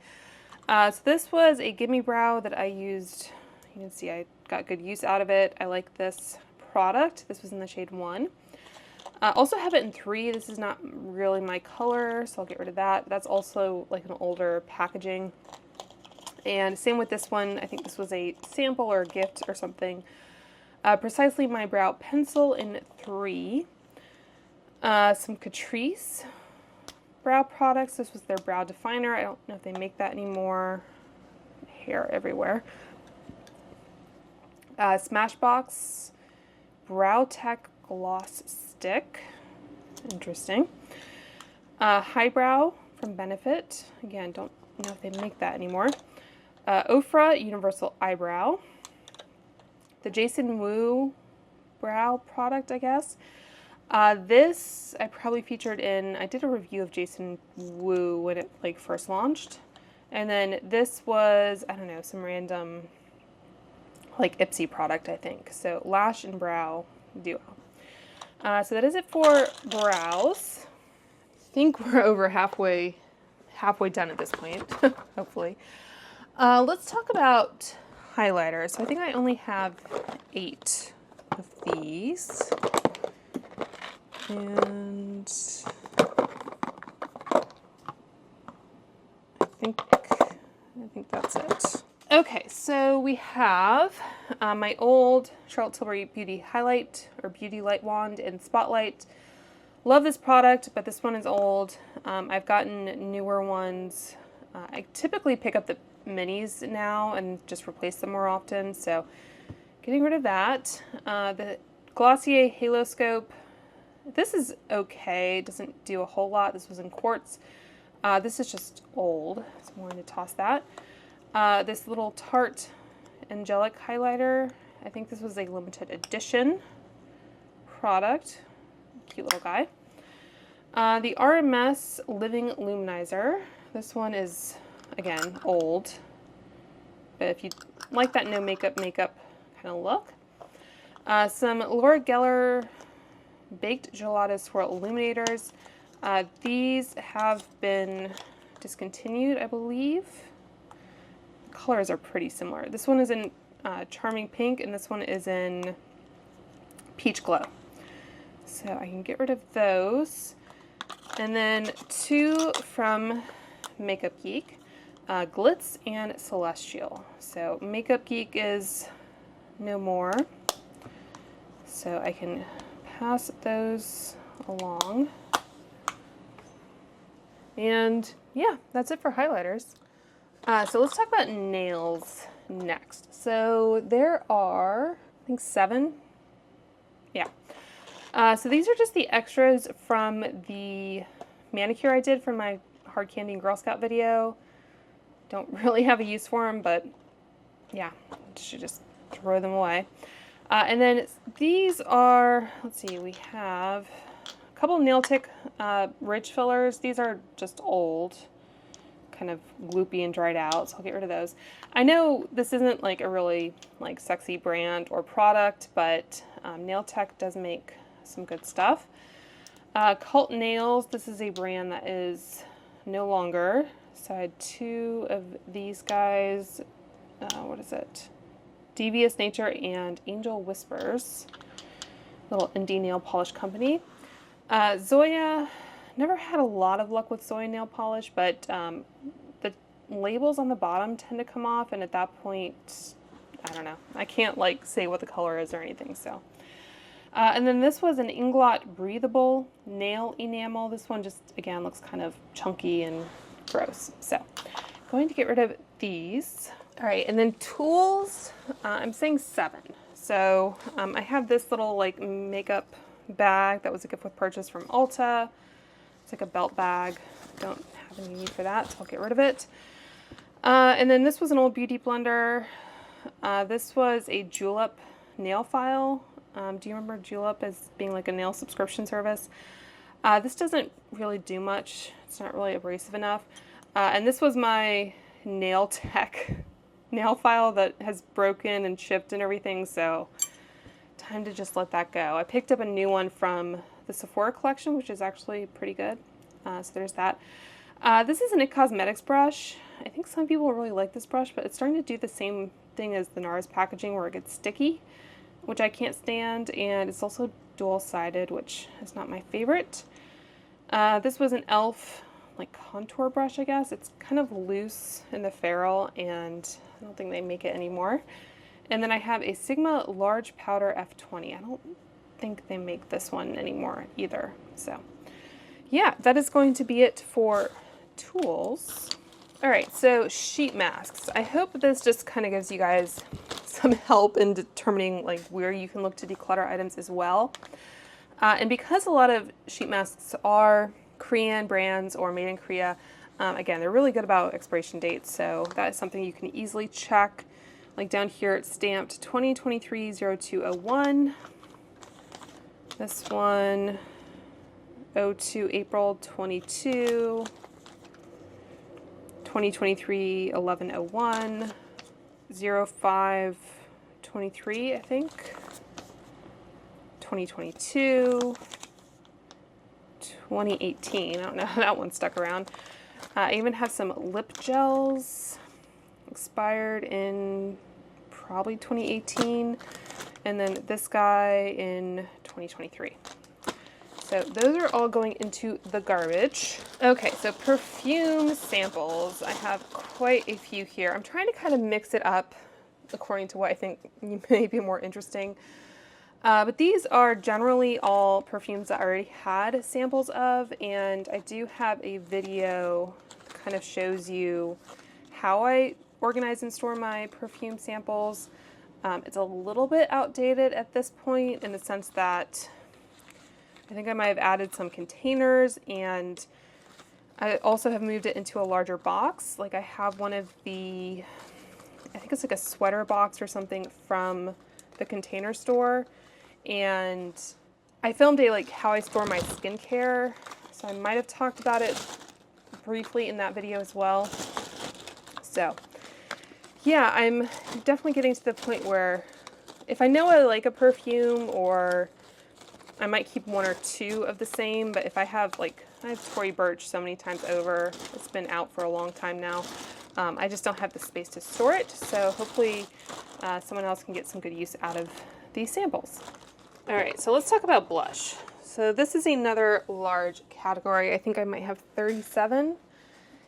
So this was a Gimme Brow that I used. You can see I got good use out of it. I like this product. This was in the shade 1. Also have it in 3. This is not really my color, so I'll get rid of that. That's also like an older packaging. And same with this one. I think this was a sample or a gift or something. Precisely My Brow Pencil in 3. Some Catrice brow products. This was their brow definer. I don't know if they make that anymore. Hair everywhere. Smashbox Brow Tech Gloss Stick. Interesting. Highbrow from Benefit. Again, don't know if they make that anymore. Ofra Universal Eyebrow. The Jason Wu brow product, I guess. This I probably featured in, I did a review of Jason Wu when it like first launched. And then this was, I don't know, some random like Ipsy product, I think. So Lash and Brow Duo. So that is it for brows. I think we're over halfway done at this point, hopefully. Let's talk about highlighters. So I think I only have 8 of these. And I think that's it. Okay, so we have my old Charlotte Tilbury Beauty Highlight or Beauty Light Wand in Spotlight. Love this product, but this one is old. I've gotten newer ones. I typically pick up the minis now and just replace them more often, so getting rid of that. The Glossier Halo Scope. This is okay. It doesn't do a whole lot. This was in quartz. This is just old, so I'm going to toss that. This little Tarte Angelic highlighter. I think this was a limited edition product. Cute little guy. The RMS Living Luminizer. This one is, again, old. But if you like that no makeup kind of look. Some Laura Geller Baked Gelato Swirl Illuminators. These have been discontinued, I believe. The colors are pretty similar. This one is in Charming Pink, and this one is in Peach Glow. So I can get rid of those. And then 2 from Makeup Geek, Glitz and Celestial. So Makeup Geek is no more. So I can pass those along. And yeah, that's it for highlighters. So let's talk about nails next. So there are, I think 7. Yeah. So these are just the extras from the manicure I did for my Hard Candy and Girl Scout video. Don't really have a use for them, but yeah, should just throw them away. And then these are, let's see, we have a couple Nail Tick ridge fillers. These are just old, kind of gloopy and dried out, so I'll get rid of those. I know this isn't like a really like sexy brand or product, but Nail Tech does make some good stuff. Cult Nails, this is a brand that is no longer. So I had 2 of these guys. What is it? Devious Nature and Angel Whispers. Little indie nail polish company. Zoya, never had a lot of luck with Zoya nail polish, but the labels on the bottom tend to come off, and at that point, I don't know. I can't like say what the color is or anything, so. And then this was an Inglot Breathable Nail Enamel. This one just, again, looks kind of chunky and gross. So, going to get rid of these. All right, and then tools, I'm saying 7. So I have this little like makeup bag that was a gift with purchase from Ulta. It's like a belt bag. Don't have any need for that, so I'll get rid of it. And then this was an old beauty blender. This was a Julep nail file. Do you remember Julep as being like a nail subscription service? This doesn't really do much. It's not really abrasive enough. And this was my Nail Tech nail file that has broken and chipped and everything, so time to just let that go. I picked up a new one from the Sephora collection, which is actually pretty good. So there's that. This is an IT Cosmetics brush. I think some people really like this brush, but it's starting to do the same thing as the NARS packaging where it gets sticky, which I can't stand, and it's also dual-sided, which is not my favorite. This was an e.l.f. like contour brush, I guess. It's kind of loose in the ferrule, and I don't think they make it anymore. And then I have a Sigma Large Powder F20. I don't think they make this one anymore either. So yeah, that is going to be it for tools. All right, so sheet masks. I hope this just kind of gives you guys some help in determining like where you can look to declutter items as well. And because a lot of sheet masks are Korean brands or made in Korea, again, they're really good about expiration dates, so that is something you can easily check. Like down here, it's stamped 2023-0201. This one, 02 April 22. 2023 1101. 05 23, I think. 2022. 2018. I don't know how that one stuck around. I even have some lip gels expired in probably 2018, and then this guy in 2023. So those are all going into the garbage. Okay, so perfume samples. I have quite a few here. I'm trying to kind of mix it up according to what I think may be more interesting. But these are generally all perfumes that I already had samples of, and I do have a video that kind of shows you how I organize and store my perfume samples. It's a little bit outdated at this point in the sense that I think I might have added some containers, and I also have moved it into a larger box. Like I have one of the, I think it's like a sweater box or something from the Container Store, and I filmed a like how I store my skincare, so I might have talked about it briefly in that video as well. So yeah, I'm definitely getting to the point where if I know I like a perfume, or I might keep one or two of the same, but if I have like, I have Tory Burch so many times over, it's been out for a long time now, I just don't have the space to store it, so hopefully someone else can get some good use out of these samples. All right, so let's talk about blush. So this is another large category. I think I might have 37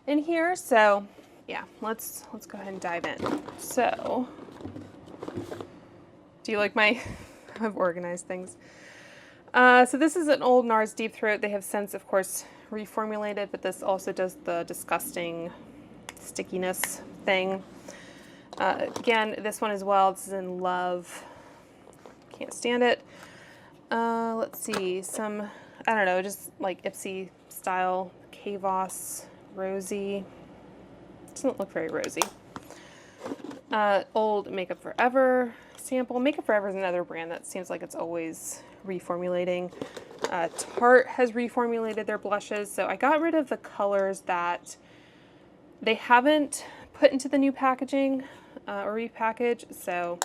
in here, so yeah, let's go ahead and dive in. So, do you like my, I've organized things. So this is an old NARS Deep Throat. They have since, of course, reformulated, but this also does the disgusting stickiness thing. Again, this one as well, this is in Love. Can't stand it. Let's see, some, I don't know, just like Ipsy style, Kavos, Rosy. Doesn't look very rosy. Old Makeup Forever sample. Makeup Forever is another brand that seems like it's always reformulating. Tarte has reformulated their blushes, so I got rid of the colors that they haven't put into the new packaging or repackage. So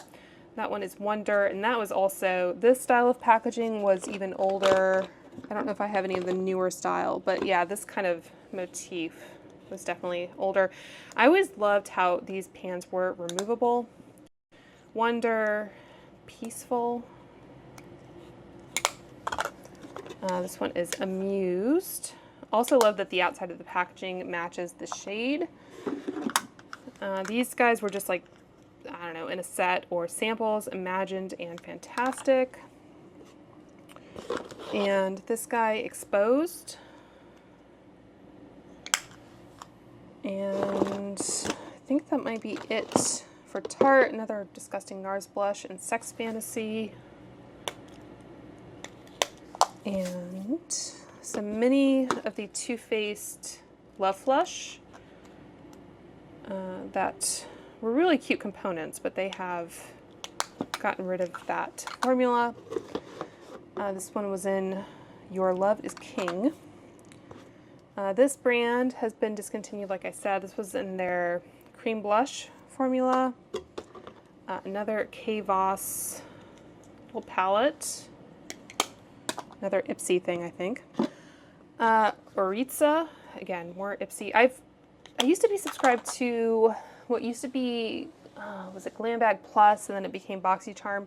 that one is Wonder, and that was also, this style of packaging was even older. I don't know if I have any of the newer style, but yeah, this kind of motif was definitely older. I always loved how these pans were removable. Wonder, Peaceful. This one is Amused. Also love that the outside of the packaging matches the shade. These guys were just like, I don't know, in a set or samples, Imagined and Fantastic. And this guy, Exposed. And I think that might be it for Tarte. Another disgusting NARS blush, and Sex Fantasy. And some mini of the Too Faced Love Flush that were really cute components, but they have gotten rid of that formula. This one was in Your Love is King. This brand has been discontinued, like I said. This was in their cream blush formula. Another Kavos Sample palette. Another Ipsy thing, I think. Oritza, again, more Ipsy. I used to be subscribed to what used to be, was it Glam Bag Plus, and then it became BoxyCharm.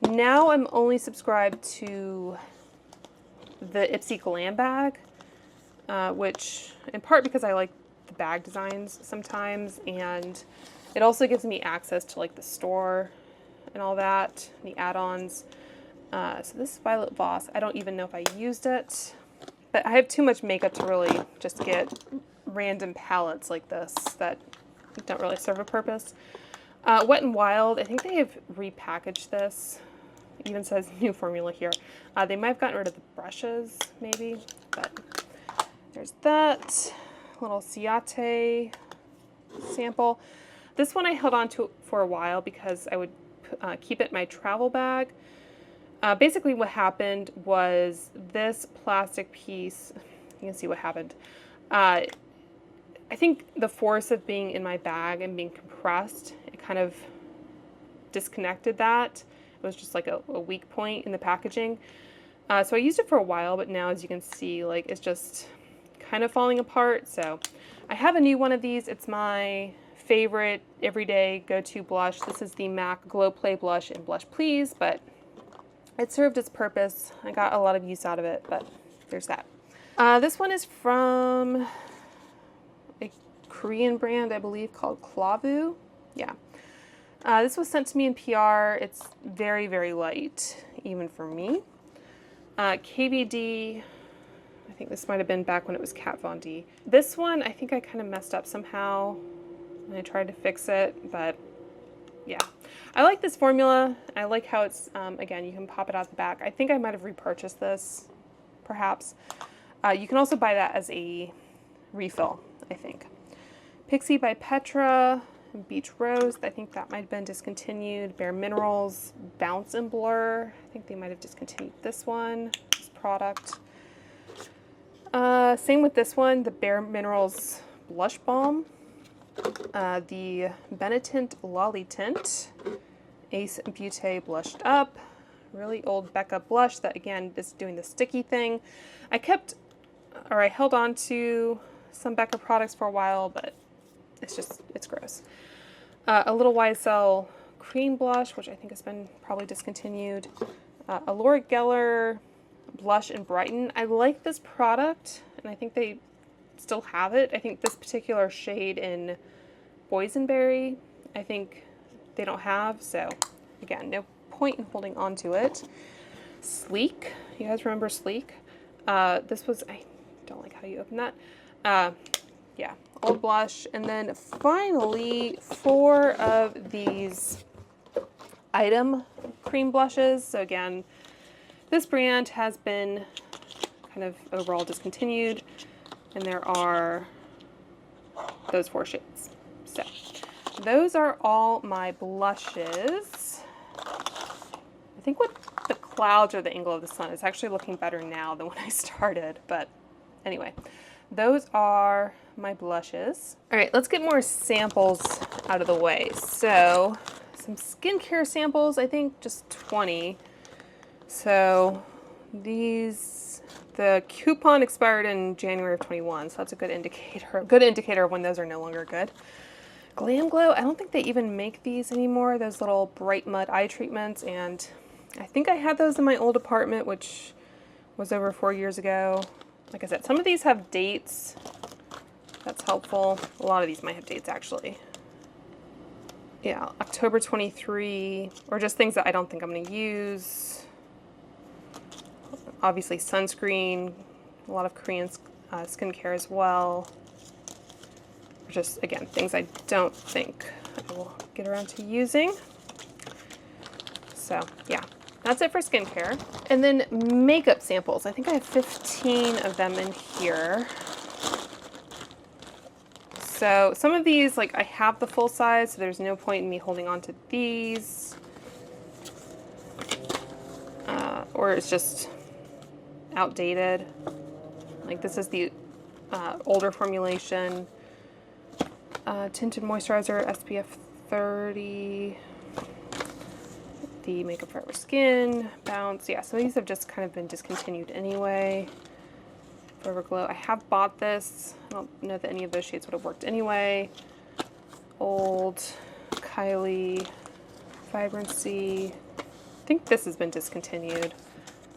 Now I'm only subscribed to the Ipsy Glam Bag, which in part because I like the bag designs sometimes, and it also gives me access to like the store and all that, the add-ons. So this is Violet Voss. I don't even know if I used it, but I have too much makeup to really just get random palettes like this that don't really serve a purpose. Wet n Wild, I think they have repackaged this. It even says new formula here. They might have gotten rid of the brushes, maybe, but there's that. Little Ciate sample. This one I held on to for a while because I would keep it in my travel bag. Basically what happened was this plastic piece, you can see what happened. I think the force of being in my bag and being compressed, it kind of disconnected that. It was just like a weak point in the packaging. So I used it for a while, but now as you can see, like it's just kind of falling apart. So I have a new one of these. It's my favorite everyday go-to blush. This is the MAC Glow Play Blush in Blush Please, but it served its purpose. I got a lot of use out of it, but there's that. This one is from a Korean brand, I believe, called Klavu. Yeah. This was sent to me in PR. It's very, very light, even for me. KVD, I think this might have been back when it was Kat Von D. This one, I think I kind of messed up somehow, and I tried to fix it, but yeah. I like this formula. I like how it's, again, you can pop it out the back. I think I might have repurchased this, perhaps. You can also buy that as a refill, I think. Pixie by Petra, Beach Rose, I think that might have been discontinued. Bare Minerals, Bounce and Blur, I think they might have discontinued this one, this product. Same with this one, the Bare Minerals Blush Balm. The Benetint Lolly Tint, Ace Beauté Blushed Up, really old Becca blush that again is doing the sticky thing. I held on to some Becca products for a while, but it's gross. A little YSL Cream Blush, which I think has been probably discontinued. A Laura Geller Blush and Brighten. I like this product, and I think they still have it. I think this particular shade in Boysenberry, I think they don't have, so again, no point in holding on to it. Sleek, you guys remember Sleek? This was, I don't like how you open that. Yeah, old blush. And then finally, 4 of these Item cream blushes. So again, this brand has been kind of overall discontinued, and there are those 4 shades. So those are all my blushes. I think with the clouds or the angle of the sun, it's actually looking better now than when I started, but anyway, those are my blushes. All right, let's get more samples out of the way. So some skincare samples, I think just 20. So these, the coupon expired in January of 21, so that's a good indicator of when those are no longer good. Glam Glow, I don't think they even make these anymore, those little bright mud eye treatments, and I think I had those in my old apartment, which was over 4 years ago. Like I said, some of these have dates. That's helpful. A lot of these might have dates, actually. Yeah, October 23, or just things that I don't think I'm going to use. Obviously sunscreen, a lot of Korean skincare as well. Just, again, things I don't think I will get around to using. So, yeah, that's it for skincare. And then makeup samples. I think I have 15 of them in here. So some of these, like, I have the full size, so there's no point in me holding on to these. Or it's just outdated. Like, this is the older formulation. Tinted moisturizer, SPF 30. the Makeup Forever Skin, Bounce. Yeah, some of these have just kind of been discontinued anyway. Forever Glow. I have bought this. I don't know that any of those shades would have worked anyway. Old, Kylie, Vibrancy. I think this has been discontinued.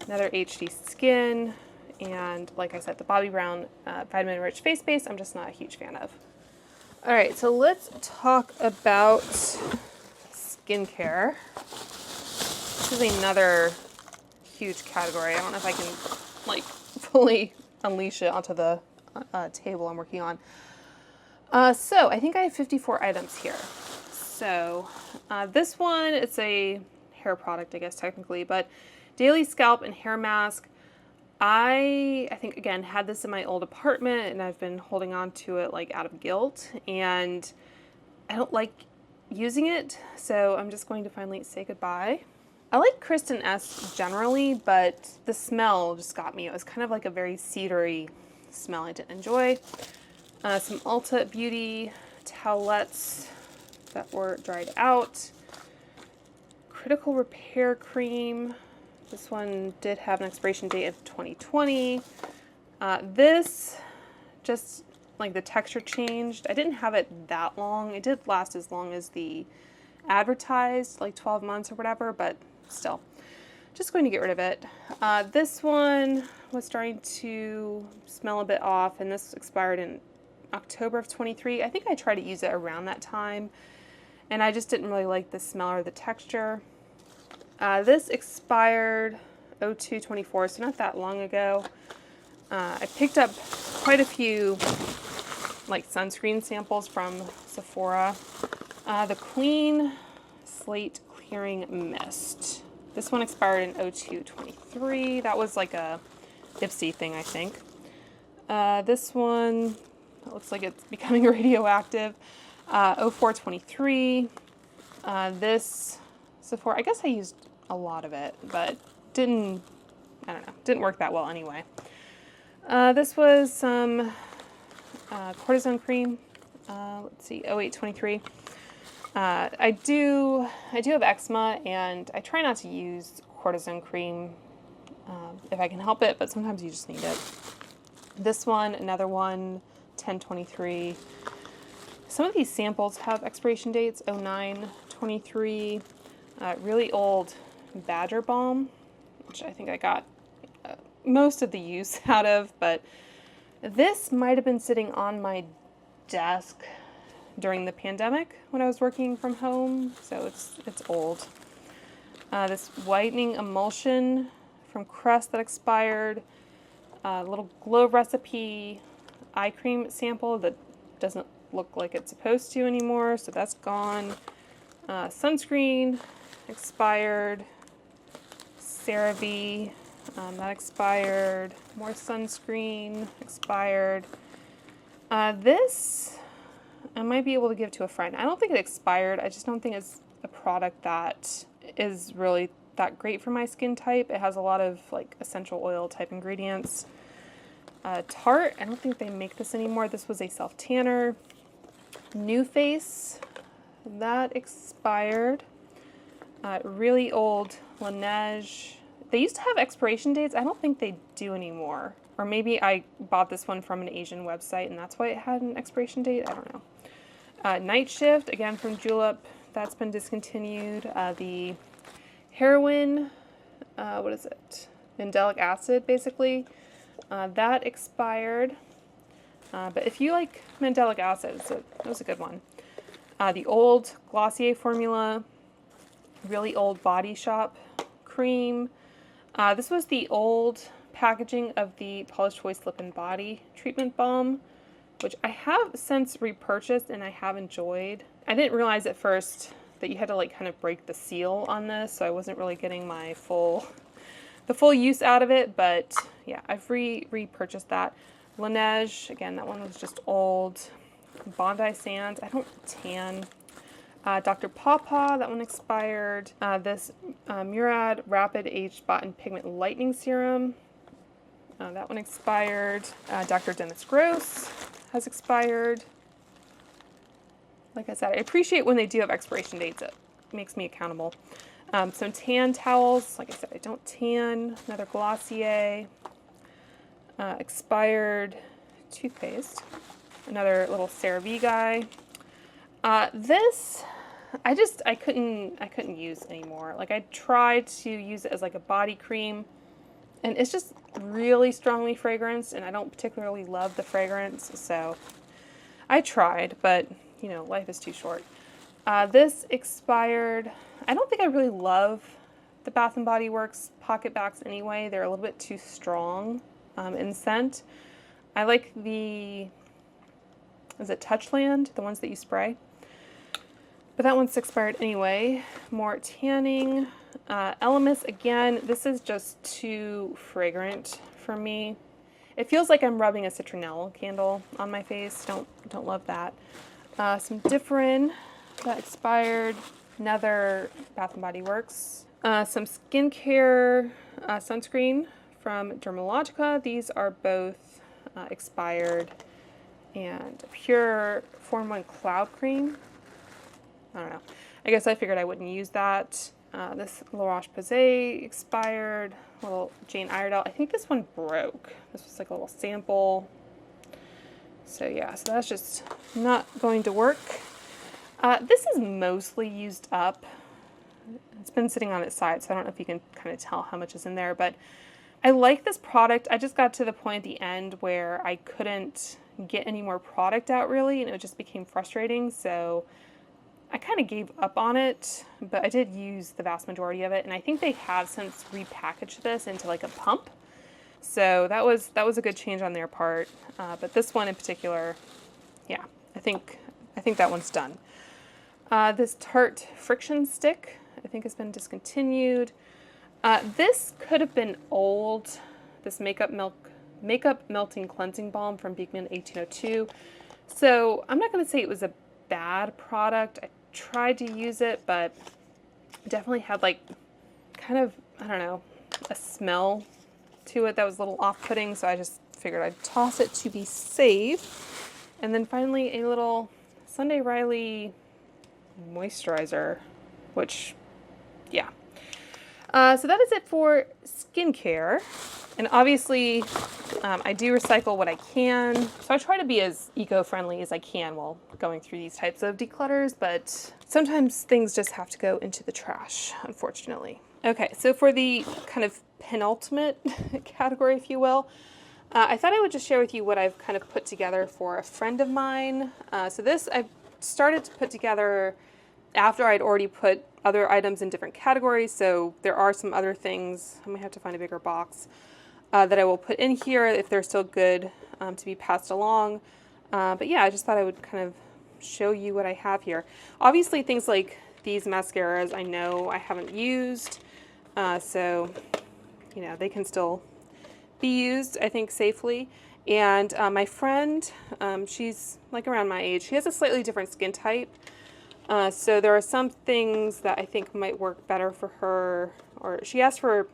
Another HD Skin. And like I said, the Bobbi Brown Vitamin Rich Face Base, I'm just not a huge fan of. All right, so let's talk about skincare. This is another huge category. I don't know if I can like fully unleash it onto the table I'm working on. So I think I have 54 items here. So this one, it's a hair product, I guess technically, but Daily Scalp and Hair Mask. I think, again, had this in my old apartment, and I've been holding on to it like out of guilt, and I don't like using it, so I'm just going to finally say goodbye. I like Kristen S generally, but the smell just got me. It was kind of like a very cedary smell I didn't enjoy. Some Ulta Beauty towelettes that were dried out. Critical Repair Cream. This one did have an expiration date of 2020. This, just like the texture changed. I didn't have it that long. It did last as long as the advertised, like 12 months or whatever, but still, just going to get rid of it. This one was starting to smell a bit off, and this expired in October of 23. I think I tried to use it around that time, and I just didn't really like the smell or the texture. This expired 02/24, so not that long ago. I picked up quite a few like sunscreen samples from Sephora. The Clean Slate Clearing Mist. This one expired in 02/23. That was like a Ipsy thing, I think. This one, it looks like it's becoming radioactive. 04/23. This Sephora, I guess I used a lot of it, but I don't know, didn't work that well anyway. This was some cortisone cream. Let's see, 08/23. I do have eczema, and I try not to use cortisone cream if I can help it, but sometimes you just need it. This one, another one, 10/23. Some of these samples have expiration dates, 09/23. Really old Badger Balm, which I think I got most of the use out of, but this might have been sitting on my desk during the pandemic when I was working from home, so it's old. This whitening emulsion from Crest that expired. Little Glow Recipe eye cream sample that doesn't look like it's supposed to anymore, so that's gone. Sunscreen expired. CeraVe, that expired. More sunscreen expired. This I might be able to give to a friend. I don't think it expired. I just don't think it's a product that is really that great for my skin type. It has a lot of like essential oil type ingredients. Tarte, I don't think they make this anymore. This was a self-tanner. New Face, that expired. Really old Laneige. They used to have expiration dates. I don't think they do anymore. Or maybe I bought this one from an Asian website and that's why it had an expiration date. I don't know. Night Shift, again from Julep. That's been discontinued. The Heroin, what is it? Mandelic acid, basically. That expired. But if you like mandelic acid, that was a good one. The old Glossier formula. Really old Body Shop cream. This was the old packaging of the Polished Voice Lip and Body Treatment Balm, which I have since repurchased and I have enjoyed. I didn't realize at first that you had to like kind of break the seal on this, so I wasn't really getting the full use out of it, but yeah, I've repurchased that. Laneige, again, that one was just old. Bondi Sands, I don't tan. Dr. Pawpaw, that one expired. This Murad Rapid Age Spot and Pigment Lightening Serum, that one expired. Dr. Dennis Gross has expired. Like I said, I appreciate when they do have expiration dates. It makes me accountable. Some tan towels. Like I said, I don't tan. Another Glossier. Expired toothpaste. Another little CeraVe guy. This, I couldn't use anymore. Like, I tried to use it as like a body cream, and it's just really strongly fragranced, and I don't particularly love the fragrance, so I tried, but you know, life is too short. This expired. I don't think I really love the Bath & Body Works Pocket Backs anyway. They're a little bit too strong in scent. I like the, is it Touchland? The ones that you spray? But that one's expired anyway. More tanning. Elemis, again, this is just too fragrant for me. It feels like I'm rubbing a citronelle candle on my face. Don't love that. Some Differin that expired. Another Bath & Body Works. Some skincare sunscreen from Dermalogica. These are both expired. And Pure Form 1 Cloud Cream. I don't know. I guess I figured I wouldn't use that. This La Roche-Posay expired. Little Jane Iredale. I think this one broke. This was like a little sample. So yeah, so that's just not going to work. This is mostly used up. It's been sitting on its side, so I don't know if you can kind of tell how much is in there, but I like this product. I just got to the point at the end where I couldn't get any more product out really, and it just became frustrating, so I kind of gave up on it, but I did use the vast majority of it, and I think they have since repackaged this into like a pump, so that was a good change on their part. But this one in particular, yeah, I think that one's done. This Tarte Friction Stick, I think has been discontinued. This could have been old. This Makeup Melting Cleansing Balm from Beekman 1802. So I'm not going to say it was a bad product. I tried to use it, but definitely had like kind of, I don't know, a smell to it that was a little off-putting, so I just figured I'd toss it to be safe. And then finally a little Sunday Riley moisturizer, which, yeah. So that is it for skincare. And obviously, I do recycle what I can. So I try to be as eco-friendly as I can while going through these types of declutters, but sometimes things just have to go into the trash, unfortunately. Okay, so for the kind of penultimate category, if you will, I thought I would just share with you what I've kind of put together for a friend of mine. So this I've started to put together after I'd already put other items in different categories, so there are some other things, I might have to find a bigger box, that I will put in here if they're still good to be passed along. But yeah, I just thought I would kind of show you what I have here. Obviously things like these mascaras I know I haven't used, so you know, they can still be used, I think, safely. And my friend, she's like around my age, she has a slightly different skin type. So there are some things that I think might work better for her, or she asked for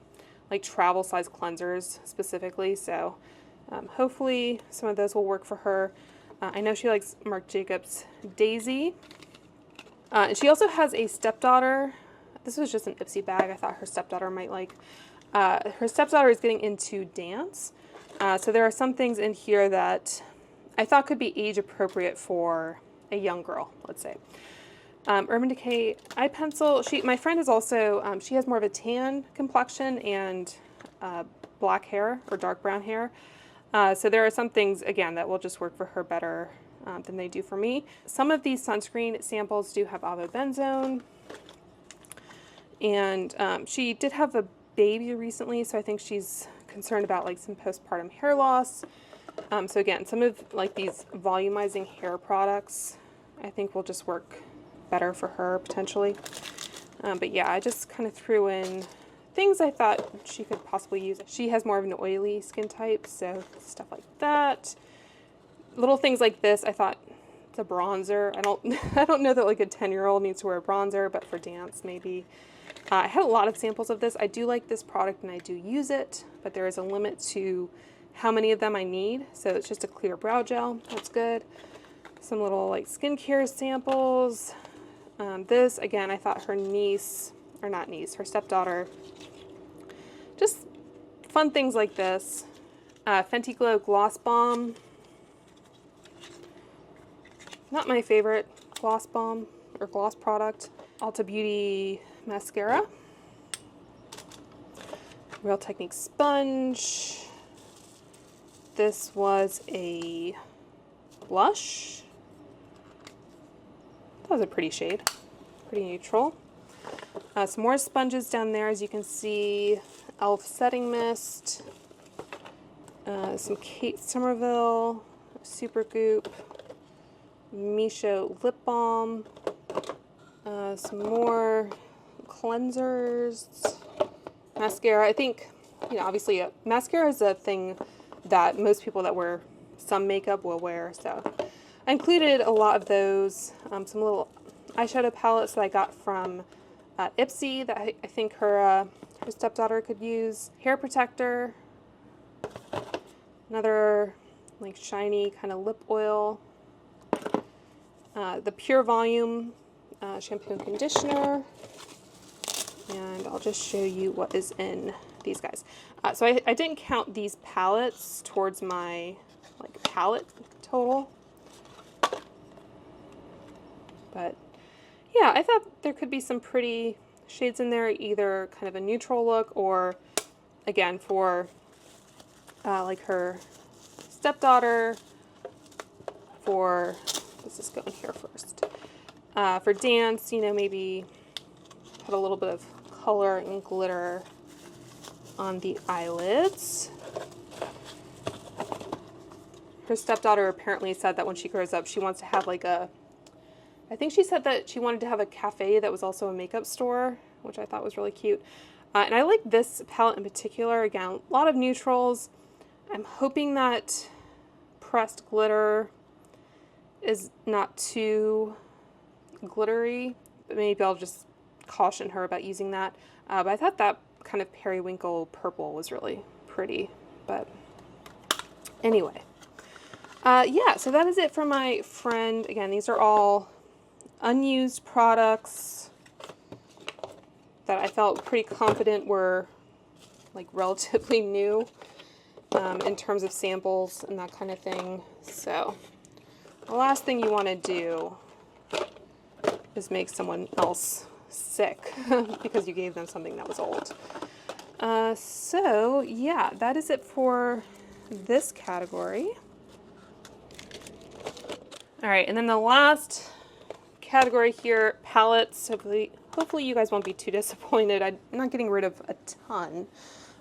like travel size cleansers specifically, so hopefully some of those will work for her. I know she likes Marc Jacobs Daisy. And she also has a stepdaughter. This was just an Ipsy bag I thought her stepdaughter might like. Her stepdaughter is getting into dance, so there are some things in here that I thought could be age appropriate for a young girl, let's say. Urban Decay eye pencil. My friend is also, she has more of a tan complexion and black hair or dark brown hair. So there are some things, again, that will just work for her better than they do for me. Some of these sunscreen samples do have avobenzone. And she did have a baby recently, so I think she's concerned about like some postpartum hair loss. So again, some of like these volumizing hair products I think will just work better for her potentially. But yeah, I just kind of threw in things I thought she could possibly use. She has more of an oily skin type, so stuff like that. Little things like this, I thought it's a bronzer. I don't know that like a 10-year-old needs to wear a bronzer, but for dance maybe. I had a lot of samples of this. I do like this product and I do use it, but there is a limit to how many of them I need. So it's just a clear brow gel. That's good. Some little like skincare samples. This, again, I thought her niece or not niece, her stepdaughter. Just fun things like this. Fenty Glow Gloss Bomb. Not my favorite gloss bomb or gloss product. Ulta Beauty Mascara. Real Technique Sponge. This was a blush. That was a pretty shade. Pretty neutral. Some more sponges down there, as you can see. e.l.f. Setting Mist. Some Kate Somerville. Supergoop. Misho Lip Balm. Some more cleansers. Mascara. I think, you know, obviously mascara is a thing that most people that wear some makeup will wear. So I included a lot of those. Some little eyeshadow palettes that I got from Ipsy that I think her stepdaughter could use. Hair protector. Another like shiny kind of lip oil. The Pure Volume shampoo and conditioner. And I'll just show you what is in these guys. So I didn't count these palettes towards my like palette total. But yeah, I thought there could be some pretty shades in there, either kind of a neutral look or, again, for like her stepdaughter, for, let's just go in here first. For dance, you know, maybe put a little bit of color and glitter on the eyelids. Her stepdaughter apparently said that when she grows up, she wants to have like a, I think she said that she wanted to have a cafe that was also a makeup store, which I thought was really cute. And I like this palette in particular. Again, a lot of neutrals. I'm hoping that pressed glitter is not too glittery, but maybe I'll just caution her about using that. But I thought that kind of periwinkle purple was really pretty. But anyway, yeah, so that is it for my friend. Again, these are all unused products that I felt pretty confident were like relatively new in terms of samples and that kind of thing. So the last thing you want to do is make someone else sick because you gave them something that was old. So yeah, that is it for this category. All right, and then the last category here, palettes. Hopefully you guys won't be too disappointed. I'm not getting rid of a ton.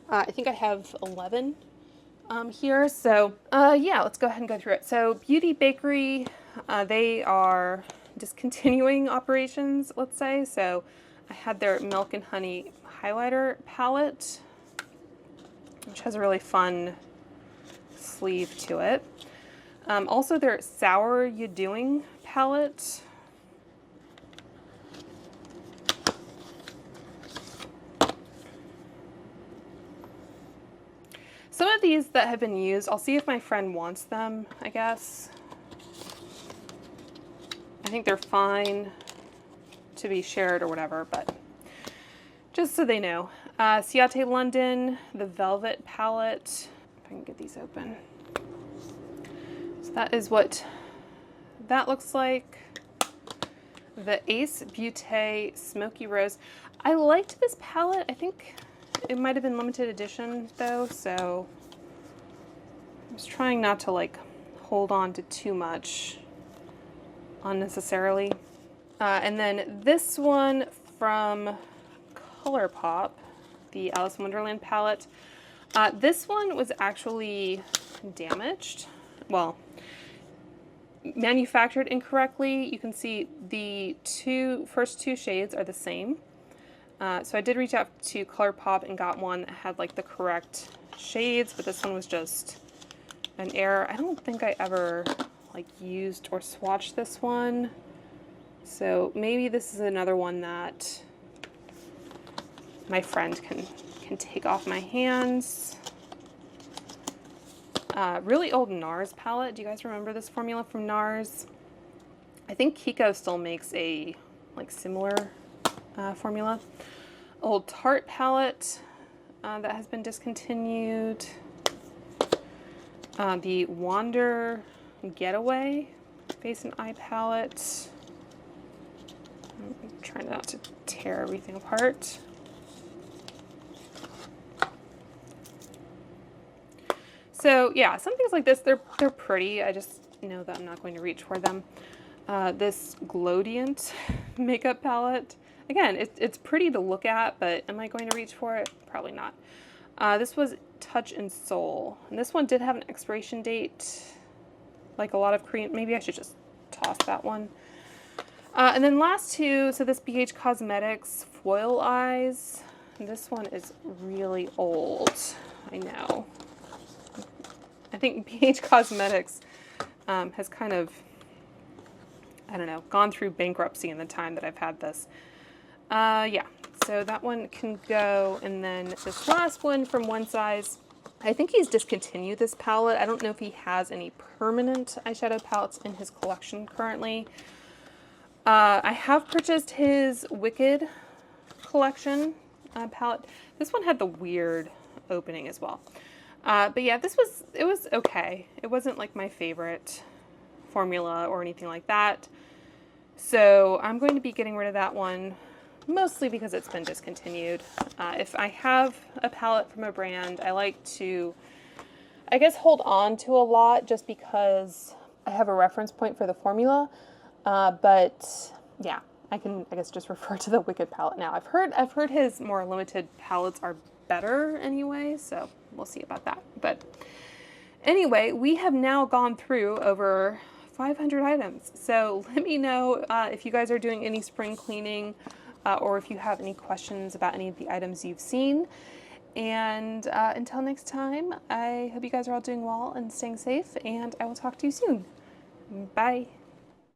I think I have 11 here. So yeah, let's go ahead and go through it. So Beauty Bakery, they are discontinuing operations, let's say. So I had their Milk and Honey highlighter palette, which has a really fun sleeve to it. Also their Sour You Doing palette. Some of these that have been used, I'll see if my friend wants them, I guess. I think they're fine to be shared or whatever, but just so they know. Ciate London, the Velvet palette. If I can get these open. So that is what that looks like. The Ace Beauté Smoky Rose. I liked this palette. I think it might have been limited edition though, so I was trying not to like hold on to too much unnecessarily. And then this one from ColourPop, the Alice in Wonderland palette. This one was actually damaged. Well, manufactured incorrectly. You can see the first two shades are the same. So I did reach out to ColourPop and got one that had like the correct shades, but this one was just an error. I don't think I ever like used or swatched this one. So maybe this is another one that my friend can take off my hands. Really old NARS palette. Do you guys remember this formula from NARS? I think Kiko still makes a like similar formula. old Tarte palette that has been discontinued. The Wander Getaway Face and Eye palette. I'm trying not to tear everything apart. So yeah, some things like this, they're pretty. I just know that I'm not going to reach for them. This Glowdient makeup palette. Again, it's pretty to look at, but am I going to reach for it? Probably not. This was Touch and Soul. And this one did have an expiration date, like a lot of Korean. Maybe I should just toss that one. And then last two, so this BH Cosmetics Foil Eyes. This one is really old, I know. I think BH Cosmetics has kind of, I don't know, gone through bankruptcy in the time that I've had this. Yeah, so that one can go. And then this last one from One Size, I think he's discontinued this palette. I don't know if he has any permanent eyeshadow palettes in his collection currently. I have purchased his Wicked collection palette. This one had the weird opening as well. But yeah, it was okay. It wasn't like my favorite formula or anything like that. So I'm going to be getting rid of that one, mostly because it's been discontinued. If I have a palette from a brand, I like to, I guess, hold on to a lot just because I have a reference point for the formula. But yeah, I guess just refer to the Wicked palette now. I've heard his more limited palettes are better anyway, so we'll see about that. But anyway, we have now gone through over 500 items. So let me know if you guys are doing any spring cleaning or if you have any questions about any of the items you've seen. And until next time, I hope you guys are all doing well and staying safe, and I will talk to you soon. Bye.